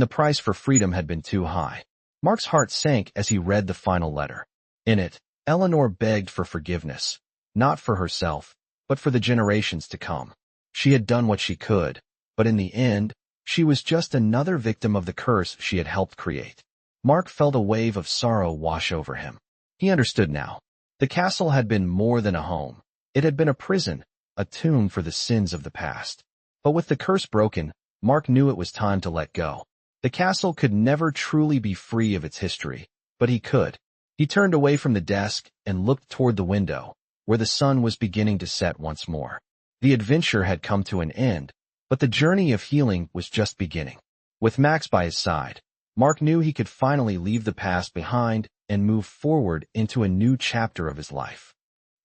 the price for freedom had been too high. Mark's heart sank as he read the final letter. In it, Eleanor begged for forgiveness, not for herself, but for the generations to come. She had done what she could, but in the end, she was just another victim of the curse she had helped create. Mark felt a wave of sorrow wash over him. He understood now. The castle had been more than a home. It had been a prison, a tomb for the sins of the past. But with the curse broken, Mark knew it was time to let go. The castle could never truly be free of its history, but he could. He turned away from the desk and looked toward the window, where the sun was beginning to set once more. The adventure had come to an end, but the journey of healing was just beginning. With Max by his side, Mark knew he could finally leave the past behind and move forward into a new chapter of his life.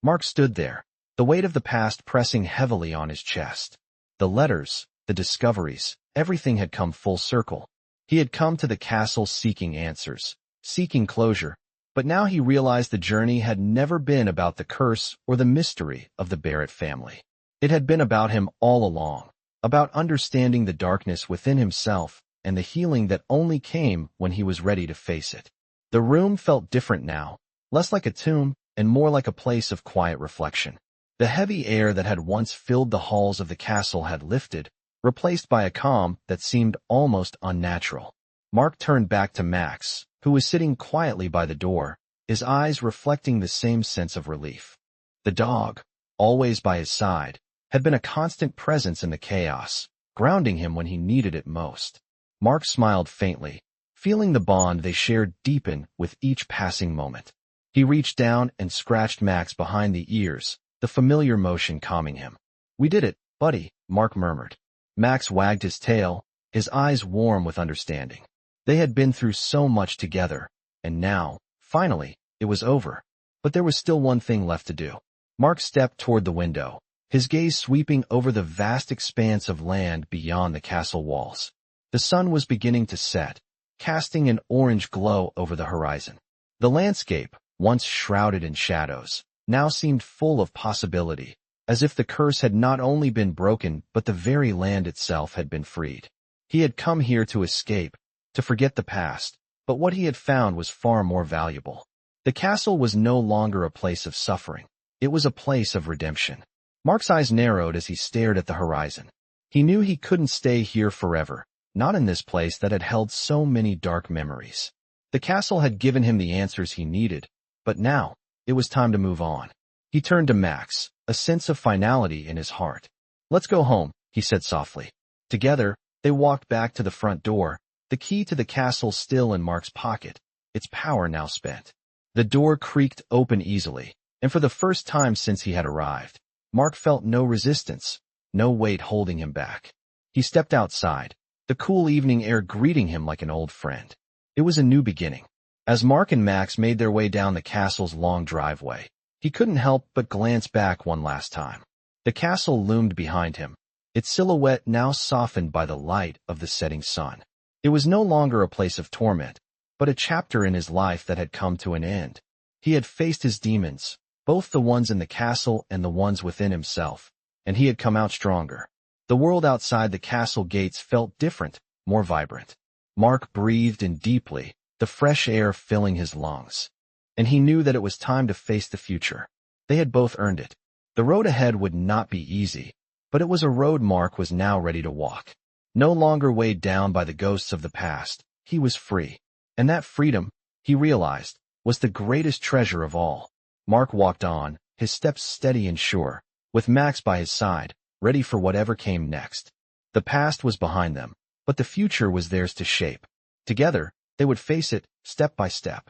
Mark stood there, the weight of the past pressing heavily on his chest. The letters, the discoveries, everything had come full circle. He had come to the castle seeking answers, seeking closure, but now he realized the journey had never been about the curse or the mystery of the Barrett family. It had been about him all along, about understanding the darkness within himself and the healing that only came when he was ready to face it. The room felt different now, less like a tomb and more like a place of quiet reflection. The heavy air that had once filled the halls of the castle had lifted, replaced by a calm that seemed almost unnatural. Mark turned back to Max, who was sitting quietly by the door, his eyes reflecting the same sense of relief. The dog, always by his side, had been a constant presence in the chaos, grounding him when he needed it most. Mark smiled faintly, feeling the bond they shared deepen with each passing moment. He reached down and scratched Max behind the ears, the familiar motion calming him. "We did it, buddy," Mark murmured. Max wagged his tail, his eyes warm with understanding. They had been through so much together, and now, finally, it was over. But there was still one thing left to do. Mark stepped toward the window, his gaze sweeping over the vast expanse of land beyond the castle walls. The sun was beginning to set, casting an orange glow over the horizon. The landscape, once shrouded in shadows, now seemed full of possibility, as if the curse had not only been broken but the very land itself had been freed. He had come here to escape, to forget the past, but what he had found was far more valuable. The castle was no longer a place of suffering. It was a place of redemption. Mark's eyes narrowed as he stared at the horizon. He knew he couldn't stay here forever, not in this place that had held so many dark memories. The castle had given him the answers he needed, but now, it was time to move on. He turned to Max, a sense of finality in his heart. "Let's go home," he said softly. Together, they walked back to the front door, the key to the castle still in Mark's pocket, its power now spent. The door creaked open easily, and for the first time since he had arrived, Mark felt no resistance, no weight holding him back. He stepped outside, the cool evening air greeting him like an old friend. It was a new beginning. As Mark and Max made their way down the castle's long driveway, he couldn't help but glance back one last time. The castle loomed behind him, its silhouette now softened by the light of the setting sun. It was no longer a place of torment, but a chapter in his life that had come to an end. He had faced his demons, both the ones in the castle and the ones within himself, and he had come out stronger. The world outside the castle gates felt different, more vibrant. Mark breathed in deeply, the fresh air filling his lungs. And he knew that it was time to face the future. They had both earned it. The road ahead would not be easy, but it was a road Mark was now ready to walk. No longer weighed down by the ghosts of the past, he was free. And that freedom, he realized, was the greatest treasure of all. Mark walked on, his steps steady and sure, with Max by his side, ready for whatever came next. The past was behind them, but the future was theirs to shape. Together, they would face it, step by step.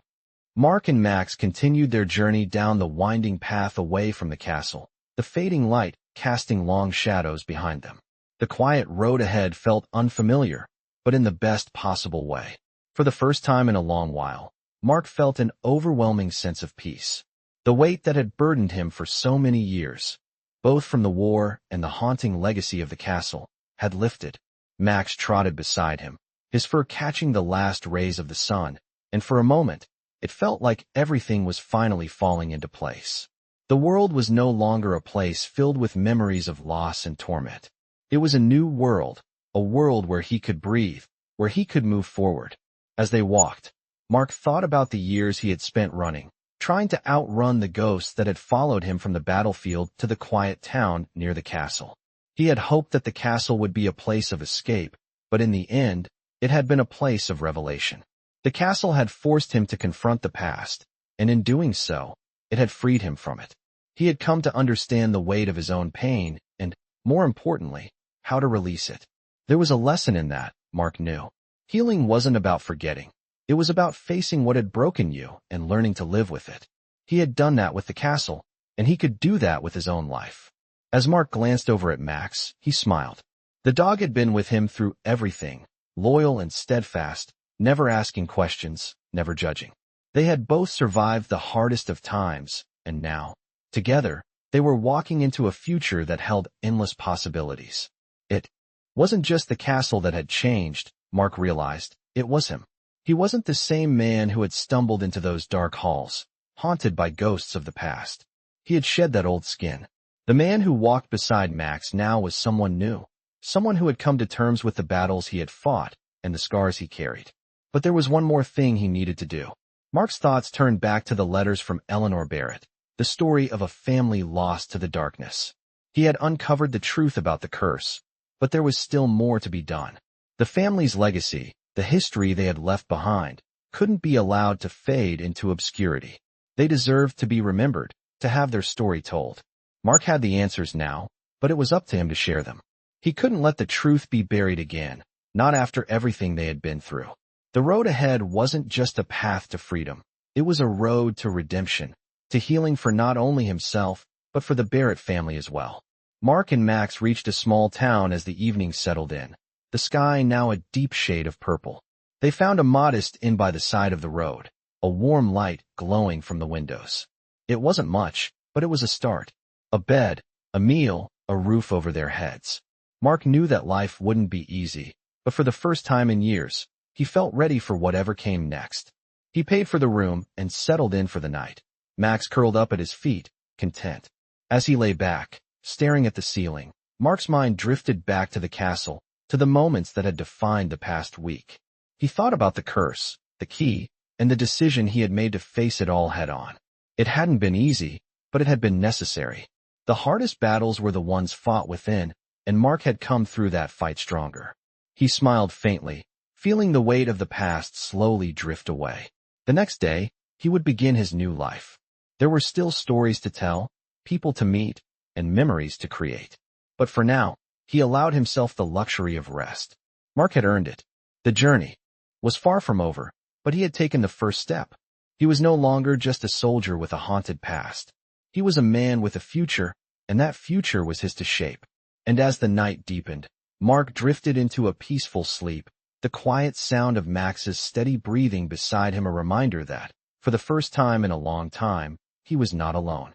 Mark and Max continued their journey down the winding path away from the castle, the fading light casting long shadows behind them. The quiet road ahead felt unfamiliar, but in the best possible way. For the first time in a long while, Mark felt an overwhelming sense of peace. The weight that had burdened him for so many years, both from the war and the haunting legacy of the castle, had lifted. Max trotted beside him, his fur catching the last rays of the sun, and for a moment, it felt like everything was finally falling into place. The world was no longer a place filled with memories of loss and torment. It was a new world, a world where he could breathe, where he could move forward. As they walked, Mark thought about the years he had spent running, trying to outrun the ghosts that had followed him from the battlefield to the quiet town near the castle. He had hoped that the castle would be a place of escape, but in the end, it had been a place of revelation. The castle had forced him to confront the past, and in doing so, it had freed him from it. He had come to understand the weight of his own pain and, more importantly, how to release it. There was a lesson in that, Mark knew. Healing wasn't about forgetting. It was about facing what had broken you and learning to live with it. He had done that with the castle, and he could do that with his own life. As Mark glanced over at Max, he smiled. The dog had been with him through everything, loyal and steadfast, never asking questions, never judging. They had both survived the hardest of times, and now, together, they were walking into a future that held endless possibilities. It wasn't just the castle that had changed, Mark realized, it was him. He wasn't the same man who had stumbled into those dark halls, haunted by ghosts of the past. He had shed that old skin. The man who walked beside Max now was someone new, someone who had come to terms with the battles he had fought and the scars he carried. But there was one more thing he needed to do. Mark's thoughts turned back to the letters from Eleanor Barrett, the story of a family lost to the darkness. He had uncovered the truth about the curse, but there was still more to be done. The family's legacy, the history they had left behind, couldn't be allowed to fade into obscurity. They deserved to be remembered, to have their story told. Mark had the answers now, but it was up to him to share them. He couldn't let the truth be buried again, not after everything they had been through. The road ahead wasn't just a path to freedom. It was a road to redemption, to healing for not only himself, but for the Barrett family as well. Mark and Max reached a small town as the evening settled in, the sky now a deep shade of purple. They found a modest inn by the side of the road, a warm light glowing from the windows. It wasn't much, but it was a start. A bed, a meal, a roof over their heads. Mark knew that life wouldn't be easy, but for the first time in years, he felt ready for whatever came next. He paid for the room and settled in for the night. Max curled up at his feet, content. As he lay back, staring at the ceiling, Mark's mind drifted back to the castle, to the moments that had defined the past week. He thought about the curse, the key, and the decision he had made to face it all head-on. It hadn't been easy, but it had been necessary. The hardest battles were the ones fought within, and Mark had come through that fight stronger. He smiled faintly, feeling the weight of the past slowly drift away. The next day, he would begin his new life. There were still stories to tell, people to meet, and memories to create. But for now, he allowed himself the luxury of rest. Mark had earned it. The journey was far from over, but he had taken the first step. He was no longer just a soldier with a haunted past. He was a man with a future, and that future was his to shape. And as the night deepened, Mark drifted into a peaceful sleep, the quiet sound of Max's steady breathing beside him a reminder that, for the first time in a long time, he was not alone.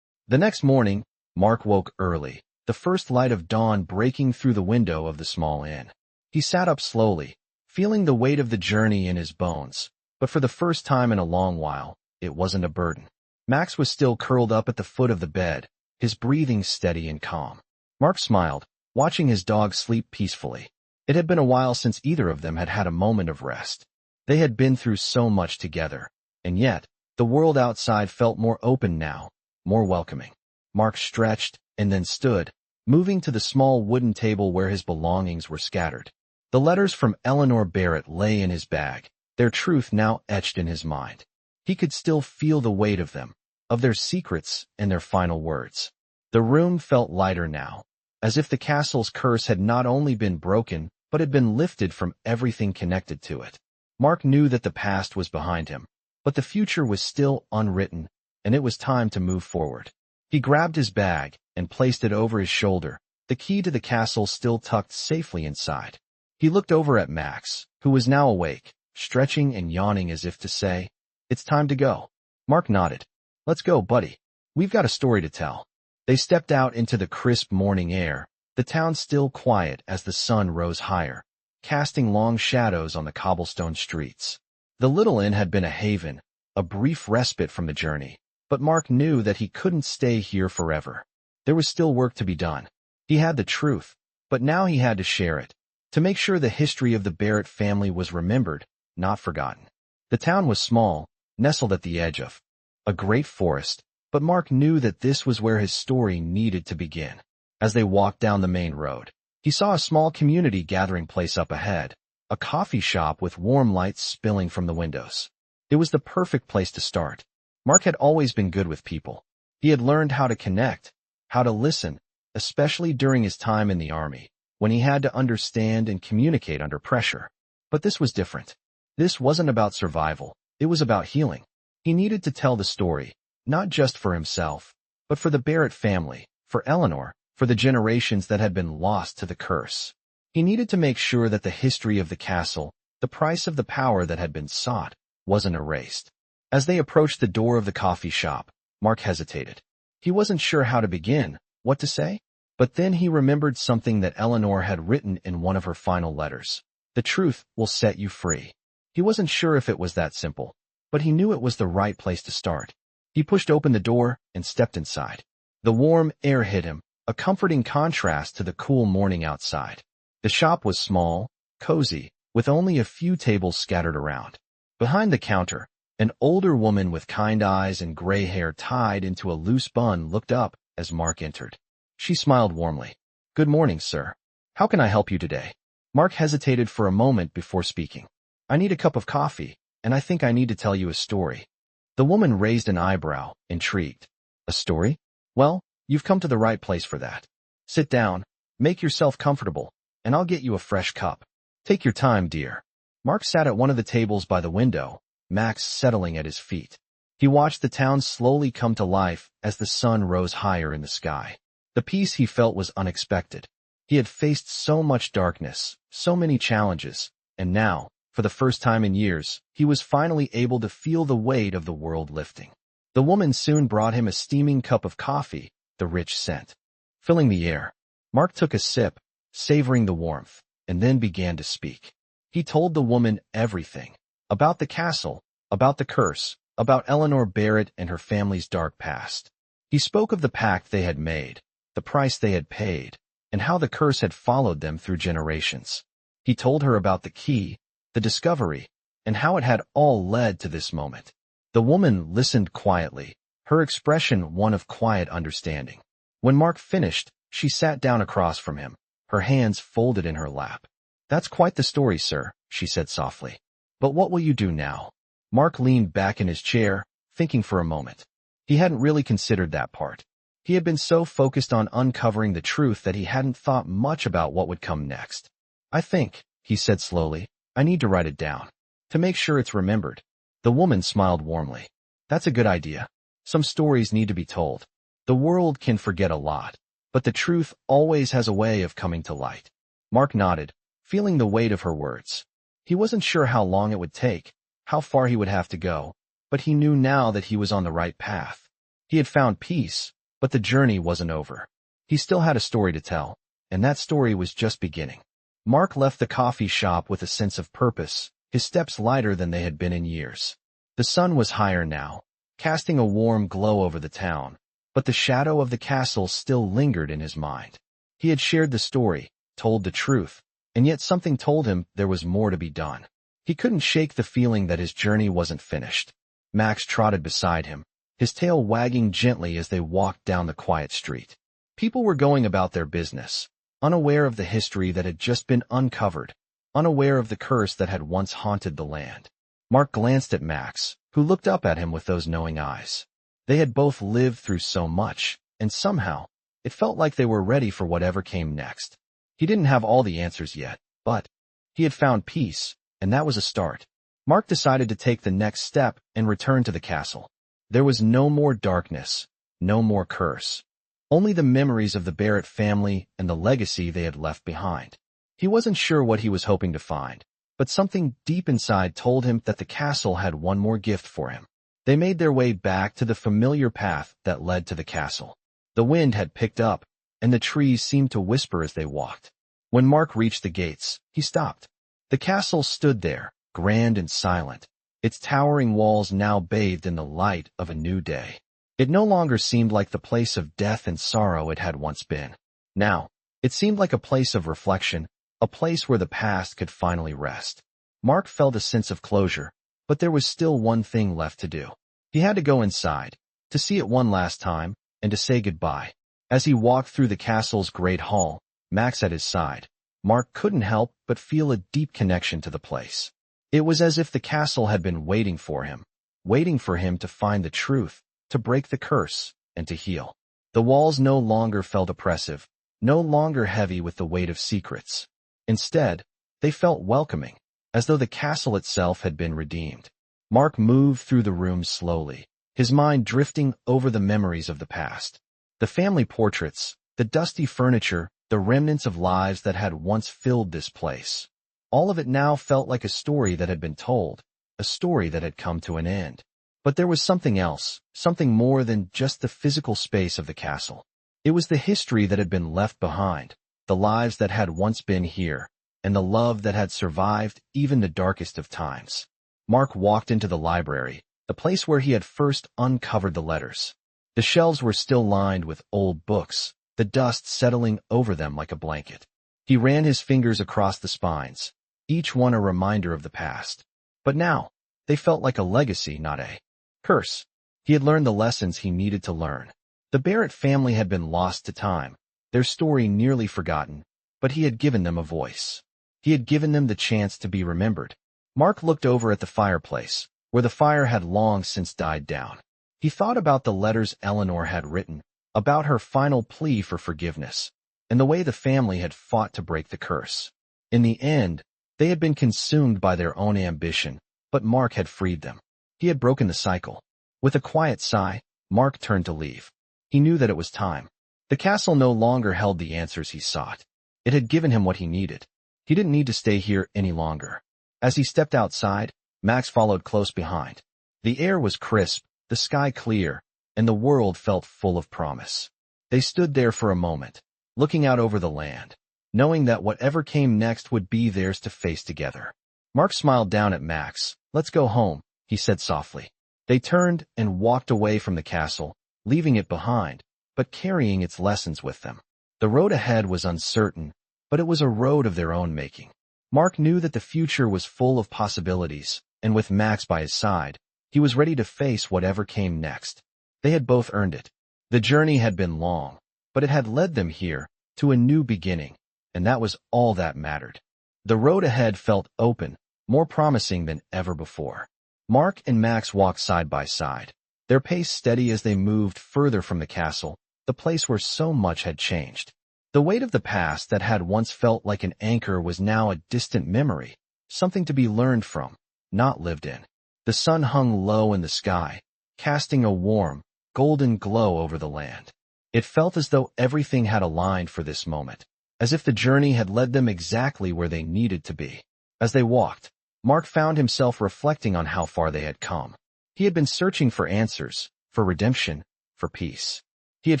The next morning, Mark woke early, the first light of dawn breaking through the window of the small inn. He sat up slowly, feeling the weight of the journey in his bones, but for the first time in a long while, it wasn't a burden. Max was still curled up at the foot of the bed, his breathing steady and calm. Mark smiled, watching his dog sleep peacefully. It had been a while since either of them had had a moment of rest. They had been through so much together, and yet, the world outside felt more open now, more welcoming. Mark stretched, and then stood, moving to the small wooden table where his belongings were scattered. The letters from Eleanor Barrett lay in his bag, their truth now etched in his mind. he could still feel the weight of them, of their secrets and their final words. The room felt lighter now, as if the castle's curse had not only been broken, but had been lifted from everything connected to it. Mark knew that the past was behind him, but the future was still unwritten, and it was time to move forward. He grabbed his bag and placed it over his shoulder, the key to the castle still tucked safely inside. He looked over at Max, who was now awake, stretching and yawning as if to say, "It's time to go." Mark nodded. "Let's go, buddy. We've got a story to tell." They stepped out into the crisp morning air, the town still quiet as the sun rose higher, casting long shadows on the cobblestone streets. The little inn had been a haven, a brief respite from the journey, but Mark knew that he couldn't stay here forever. There was still work to be done. He had the truth, but now he had to share it, to make sure the history of the Barrett family was remembered, not forgotten. The town was small, nestled at the edge of a great forest, but Mark knew that this was where his story needed to begin. As they walked down the main road, he saw a small community gathering place up ahead, a coffee shop with warm lights spilling from the windows. It was the perfect place to start. Mark had always been good with people. He had learned how to connect, how to listen, especially during his time in the army, when he had to understand and communicate under pressure. But this was different. This wasn't about survival, it was about healing. He needed to tell the story, not just for himself, but for the Barrett family, for Eleanor, for the generations that had been lost to the curse. He needed to make sure that the history of the castle, the price of the power that had been sought, wasn't erased. As they approached the door of the coffee shop, Mark hesitated. He wasn't sure how to begin, what to say. But then he remembered something that Eleanor had written in one of her final letters. "The truth will set you free." He wasn't sure if it was that simple, but he knew it was the right place to start. He pushed open the door and stepped inside. The warm air hit him, a comforting contrast to the cool morning outside. The shop was small, cozy, with only a few tables scattered around. Behind the counter, an older woman with kind eyes and gray hair tied into a loose bun looked up as Mark entered. She smiled warmly. "Good morning, sir. How can I help you today?" Mark hesitated for a moment before speaking. "I need a cup of coffee, and I think I need to tell you a story." The woman raised an eyebrow, intrigued. "A story? Well, you've come to the right place for that. Sit down, make yourself comfortable, and I'll get you a fresh cup. Take your time, dear." Mark sat at one of the tables by the window, Max settling at his feet. He watched the town slowly come to life as the sun rose higher in the sky. The peace he felt was unexpected. He had faced so much darkness, so many challenges, and now, for the first time in years, he was finally able to feel the weight of the world lifting. The woman soon brought him a steaming cup of coffee, the rich scent filling the air. Mark took a sip, savoring the warmth, and then began to speak. He told the woman everything. About the castle, about the curse, about Eleanor Barrett and her family's dark past. He spoke of the pact they had made, the price they had paid, and how the curse had followed them through generations. He told her about the key, the discovery, and how it had all led to this moment. The woman listened quietly, her expression one of quiet understanding. When Mark finished, she sat down across from him, her hands folded in her lap. "That's quite the story, sir," she said softly. "But what will you do now?" Mark leaned back in his chair, thinking for a moment. He hadn't really considered that part. He had been so focused on uncovering the truth that he hadn't thought much about what would come next. "I think," he said slowly, "I need to write it down, to make sure it's remembered." The woman smiled warmly. "That's a good idea. Some stories need to be told. The world can forget a lot, but the truth always has a way of coming to light." Mark nodded, feeling the weight of her words. He wasn't sure how long it would take, how far he would have to go, but he knew now that he was on the right path. He had found peace, but the journey wasn't over. He still had a story to tell, and that story was just beginning. Mark left the coffee shop with a sense of purpose, his steps lighter than they had been in years. The sun was higher now, casting a warm glow over the town, but the shadow of the castle still lingered in his mind. He had shared the story, told the truth, and yet something told him there was more to be done. He couldn't shake the feeling that his journey wasn't finished. Max trotted beside him, his tail wagging gently as they walked down the quiet street. People were going about their business, unaware of the history that had just been uncovered, unaware of the curse that had once haunted the land. Mark glanced at Max, who looked up at him with those knowing eyes. They had both lived through so much, and somehow, it felt like they were ready for whatever came next. He didn't have all the answers yet, but he had found peace, and that was a start. Mark decided to take the next step and return to the castle. There was no more darkness, no more curse. Only the memories of the Barrett family and the legacy they had left behind. He wasn't sure what he was hoping to find, but something deep inside told him that the castle had one more gift for him. They made their way back to the familiar path that led to the castle. The wind had picked up, and the trees seemed to whisper as they walked. When Mark reached the gates, he stopped. The castle stood there, grand and silent, its towering walls now bathed in the light of a new day. It no longer seemed like the place of death and sorrow it had once been. Now, it seemed like a place of reflection, a place where the past could finally rest. Mark felt a sense of closure, but there was still one thing left to do. He had to go inside, to see it one last time, and to say goodbye. As he walked through the castle's great hall, Max at his side, Mark couldn't help but feel a deep connection to the place. It was as if the castle had been waiting for him to find the truth, to break the curse, and to heal. The walls no longer felt oppressive, no longer heavy with the weight of secrets. Instead, they felt welcoming, as though the castle itself had been redeemed. Mark moved through the rooms slowly, his mind drifting over the memories of the past. The family portraits, the dusty furniture, the remnants of lives that had once filled this place. All of it now felt like a story that had been told, a story that had come to an end. But there was something else, something more than just the physical space of the castle. It was the history that had been left behind, the lives that had once been here, and the love that had survived even the darkest of times. Mark walked into the library, the place where he had first uncovered the letters. The shelves were still lined with old books, the dust settling over them like a blanket. He ran his fingers across the spines, each one a reminder of the past. But now, they felt like a legacy, not a curse. He had learned the lessons he needed to learn. The Barrett family had been lost to time, their story nearly forgotten, but he had given them a voice. He had given them the chance to be remembered. Mark looked over at the fireplace, where the fire had long since died down. He thought about the letters Eleanor had written, about her final plea for forgiveness, and the way the family had fought to break the curse. In the end, they had been consumed by their own ambition, but Mark had freed them. He had broken the cycle. With a quiet sigh, Mark turned to leave. He knew that it was time. The castle no longer held the answers he sought. It had given him what he needed. He didn't need to stay here any longer. As he stepped outside, Max followed close behind. The air was crisp, the sky clear, and the world felt full of promise. They stood there for a moment, looking out over the land, knowing that whatever came next would be theirs to face together. Mark smiled down at Max. "Let's go home," he said softly. They turned and walked away from the castle, leaving it behind, but carrying its lessons with them. The road ahead was uncertain, but it was a road of their own making. Mark knew that the future was full of possibilities, and with Max by his side, he was ready to face whatever came next. They had both earned it. The journey had been long, but it had led them here, to a new beginning, and that was all that mattered. The road ahead felt open, more promising than ever before. Mark and Max walked side by side, their pace steady as they moved further from the castle, the place where so much had changed. The weight of the past that had once felt like an anchor was now a distant memory, something to be learned from, not lived in. The sun hung low in the sky, casting a warm, golden glow over the land. It felt as though everything had aligned for this moment, as if the journey had led them exactly where they needed to be. As they walked, Mark found himself reflecting on how far they had come. He had been searching for answers, for redemption, for peace. He had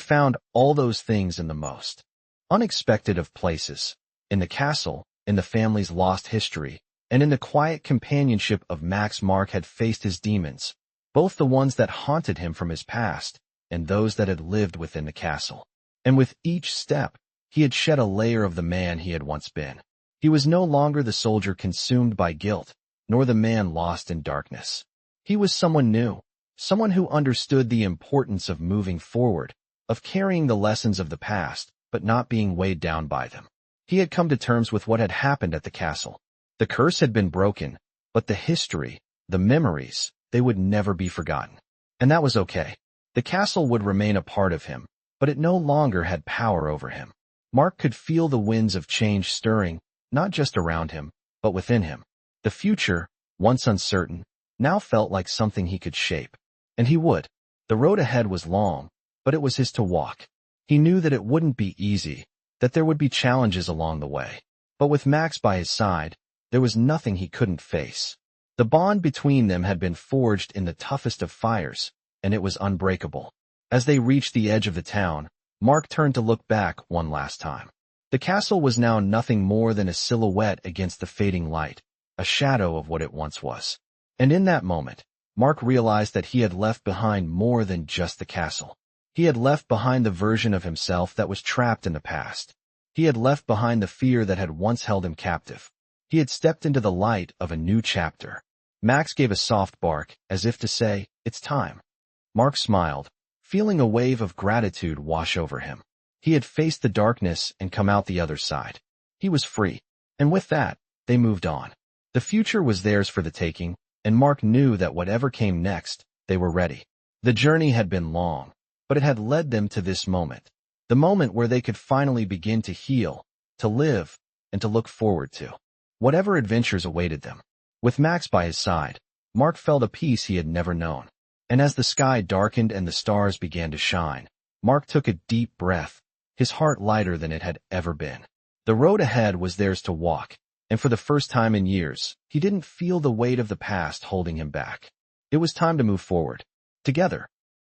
found all those things in the most unexpected of places, in the castle, in the family's lost history, and in the quiet companionship of Max. Mark had faced his demons, both the ones that haunted him from his past, and those that had lived within the castle. And with each step, he had shed a layer of the man he had once been. He was no longer the soldier consumed by guilt, nor the man lost in darkness. He was someone new, someone who understood the importance of moving forward, of carrying the lessons of the past, but not being weighed down by them. He had come to terms with what had happened at the castle. The curse had been broken, but the history, the memories, they would never be forgotten. And that was okay. The castle would remain a part of him, but it no longer had power over him. Mark could feel the winds of change stirring, not just around him, but within him. The future, once uncertain, now felt like something he could shape. And he would. The road ahead was long, but it was his to walk. He knew that it wouldn't be easy, that there would be challenges along the way. But with Max by his side, there was nothing he couldn't face. The bond between them had been forged in the toughest of fires, and it was unbreakable. As they reached the edge of the town, Mark turned to look back one last time. The castle was now nothing more than a silhouette against the fading light, a shadow of what it once was. And in that moment, Mark realized that he had left behind more than just the castle. He had left behind the version of himself that was trapped in the past. He had left behind the fear that had once held him captive. He had stepped into the light of a new chapter. Max gave a soft bark, as if to say, "It's time." Mark smiled, feeling a wave of gratitude wash over him. He had faced the darkness and come out the other side. He was free. And with that, they moved on. The future was theirs for the taking, and Mark knew that whatever came next, they were ready. The journey had been long, but it had led them to this moment. The moment where they could finally begin to heal, to live, and to look forward to whatever adventures awaited them. With Max by his side, Mark felt a peace he had never known. And as the sky darkened and the stars began to shine, Mark took a deep breath, his heart lighter than it had ever been. The road ahead was theirs to walk, and for the first time in years, he didn't feel the weight of the past holding him back. It was time to move forward. Together.